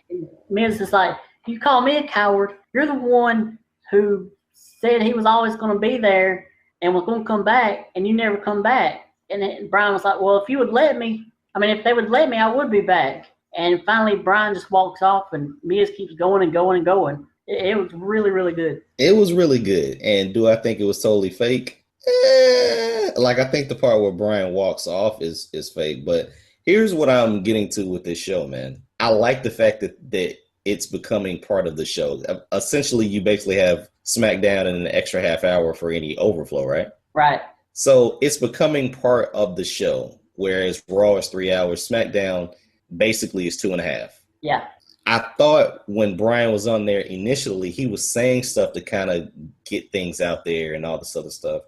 Miz is like, you call me a coward, you're the one who said he was always going to be there and was going to come back, and you never come back. And Brian was like, well, if they would let me, I would be back. And finally, Brian just walks off, and Miz keeps going and going and going. It was really, really good. It was really good. And do I think it was totally fake? I think the part where Brian walks off is fake. But here's what I'm getting to with this show, man. I like the fact that it's becoming part of the show. Essentially, you basically have SmackDown in an extra half hour for any overflow, right? Right. So it's becoming part of the show, whereas Raw is 3 hours. SmackDown basically is 2.5. Yeah. I thought when Brian was on there initially, he was saying stuff to kind of get things out there and all this other stuff.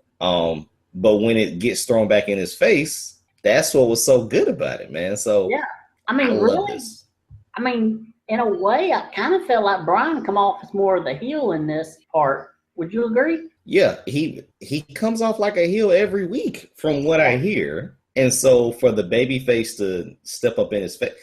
But when it gets thrown back in his face, that's what was so good about it, man. So yeah, I mean, really, I mean, in a way, I kind of felt like Brian come off as more of the heel in this part. Would you agree? Yeah, he comes off like a heel every week from what I hear. And so for the babyface to step up in his face,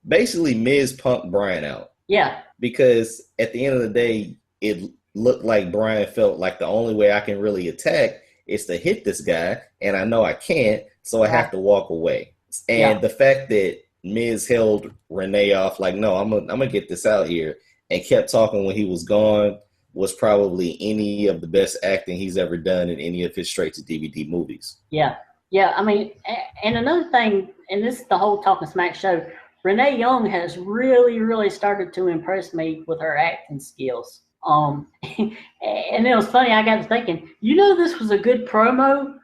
basically Miz punked Brian out. Yeah. Because at the end of the day, it looked like Brian felt like the only way I can really attack is to hit this guy, and I know I can't, so I have to walk away. And the fact that Miz held Renee off like, no, I'm gonna get this out here, and kept talking when he was gone was probably any of the best acting he's ever done in any of his straight-to-DVD movies. Yeah. Yeah, I mean, and another thing, and this is the whole Talking Smack show, Renee Young has really, really started to impress me with her acting skills. And it was funny, I got to thinking, this was a good promo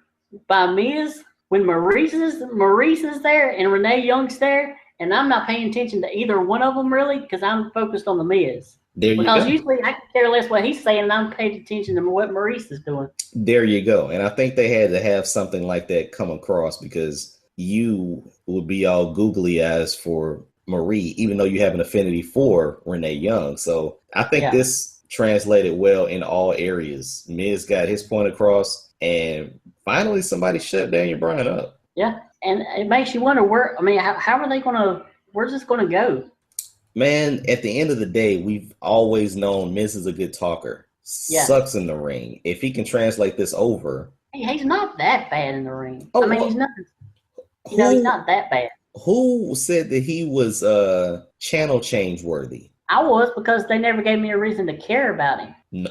by Miz when Maurice is there and Renee Young's there, and I'm not paying attention to either one of them really because I'm focused on the Miz. Because usually I can care less what he's saying and I'm paying attention to what Maurice is doing. There you go. And I think they had to have something like that come across because you would be all googly eyes for Marie, even though you have an affinity for Renee Young. So I think this translated well in all areas. Miz got his point across, and finally somebody shut Daniel Bryan up. Yeah. And it makes you wonder how are they where's this going to go? Man, at the end of the day, we've always known Miz is a good talker. Sucks in the ring. If he can translate this over. He's not that bad in the ring. He's not. He's not that bad. Who said that he was channel change worthy? I was, because they never gave me a reason to care about him. No.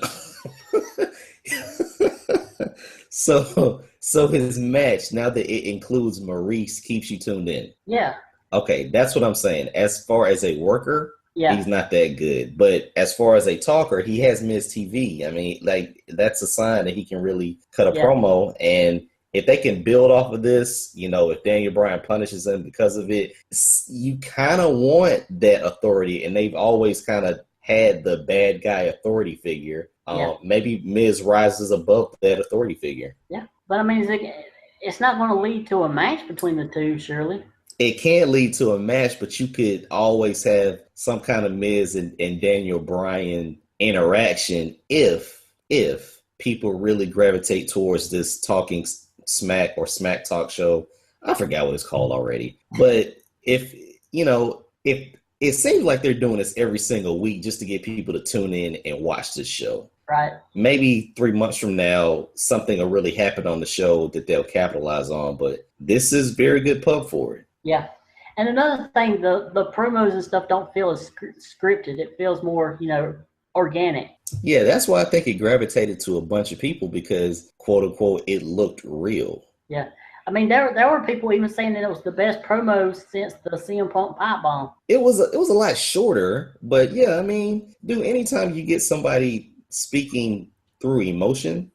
So his match, now that it includes Maurice, keeps you tuned in. Yeah. Okay, that's what I'm saying. As far as a worker, he's not that good. But as far as a talker, he has Miz TV. I mean, like, that's a sign that he can really cut a promo. And if they can build off of this, if Daniel Bryan punishes him because of it, you kind of want that authority. And they've always kind of had the bad guy authority figure. Maybe Miz rises above that authority figure. Yeah, but I mean, it's not going to lead to a match between the two, surely. It can lead to a match, but you could always have some kind of Miz and Daniel Bryan interaction if people really gravitate towards this Talking Smack or Smack Talk show. I forgot what it's called already. But if it seems like they're doing this every single week just to get people to tune in and watch this show. Right. Maybe 3 months from now, something will really happen on the show that they'll capitalize on. But this is very good pub for it. Yeah. And another thing, the promos and stuff don't feel as scripted. It feels more, organic. Yeah, that's why I think it gravitated to a bunch of people because, quote unquote, it looked real. Yeah. I mean, there were people even saying that it was the best promo since the CM Punk pipe bomb. It was a lot shorter, but yeah, I mean, dude, anytime you get somebody speaking through emotion,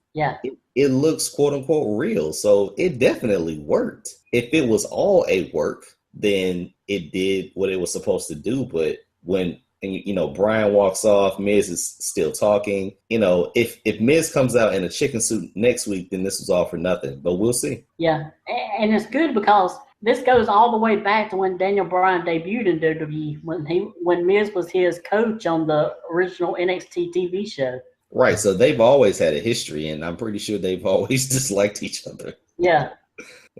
it looks quote unquote real. So it definitely worked. If it was all a work, then it did what it was supposed to do. But when Brian walks off, Miz is still talking. If Miz comes out in a chicken suit next week, then this was all for nothing. But we'll see. Yeah, and it's good because this goes all the way back to when Daniel Bryan debuted in WWE when Miz was his coach on the original NXT TV show. Right, so they've always had a history, and I'm pretty sure they've always disliked each other. Yeah.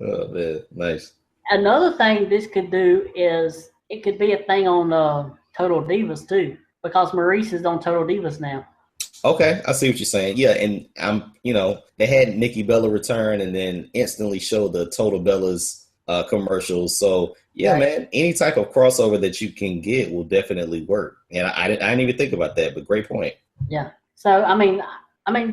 Oh man, nice. Another thing this could do is it could be a thing on Total Divas too, because Maurice is on Total Divas now. Okay, I see what you're saying. Yeah, and they had Nikki Bella return and then instantly show the Total Bellas commercials. So yeah, man, any type of crossover that you can get will definitely work. And I didn't even think about that, but great point. Yeah. So I mean,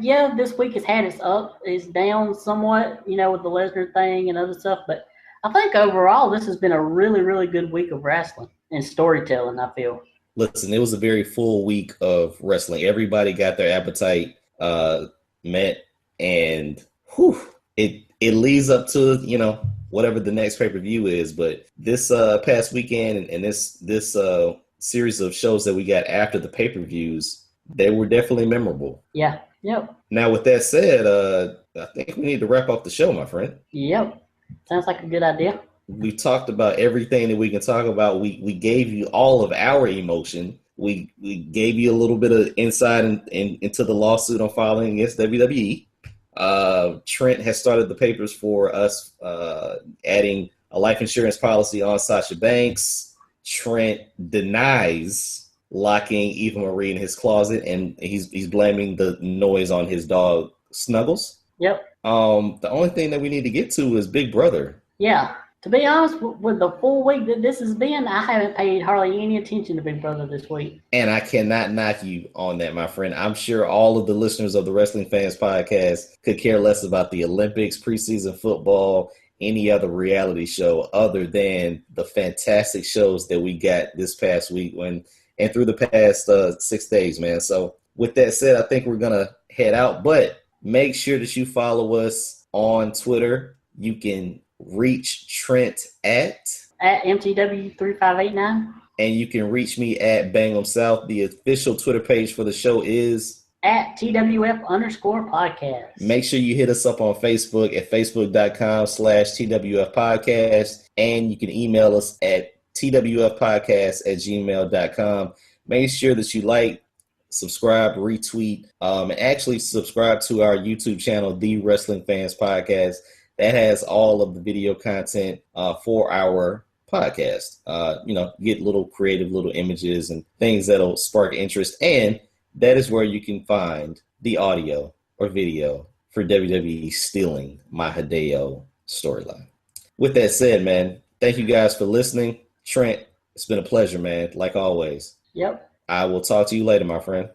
yeah, this week has had its down somewhat, with the Lesnar thing and other stuff, but I think overall this has been a really, really good week of wrestling and storytelling, I feel. Listen, it was a very full week of wrestling. Everybody got their appetite met, and it leads up to, whatever the next pay-per-view is. But this past weekend and this series of shows that we got after the pay-per-views, they were definitely memorable. Yeah. Yep. Now, with that said, I think we need to wrap up the show, my friend. Yep. Sounds like a good idea. We talked about everything that we can talk about. We gave you all of our emotion. We gave you a little bit of insight into the lawsuit on filing against WWE. Trent has started the papers for us adding a life insurance policy on Sasha Banks. Trent denies locking Eva Marie in his closet, and he's blaming the noise on his dog Snuggles. Yep. The only thing that we need to get to is Big Brother. Yeah. To be honest, with the full week that this has been, I haven't paid hardly any attention to Big Brother this week. And I cannot knock you on that, my friend. I'm sure all of the listeners of the Wrestling Fans Podcast could care less about the Olympics, preseason football, any other reality show other than the fantastic shows that we got this past week and through the past 6 days, man. So with that said, I think we're going to head out. But make sure that you follow us on Twitter. You can reach Trent at MTW3589. And you can reach me at BangemSouth. The official Twitter page for the show is at TWF_podcast. Make sure you hit us up on Facebook at facebook.com/TWF podcast. And you can email us at twfpodcast@gmail.com. Make sure that you like, subscribe, retweet, and actually subscribe to our YouTube channel, The Wrestling Fans Podcast. That has all of the video content for our podcast. Get little creative little images and things that'll spark interest. And that is where you can find the audio or video for WWE stealing my Hideo storyline. With that said, man, thank you guys for listening. Trent, it's been a pleasure, man, like always. Yep. I will talk to you later, my friend.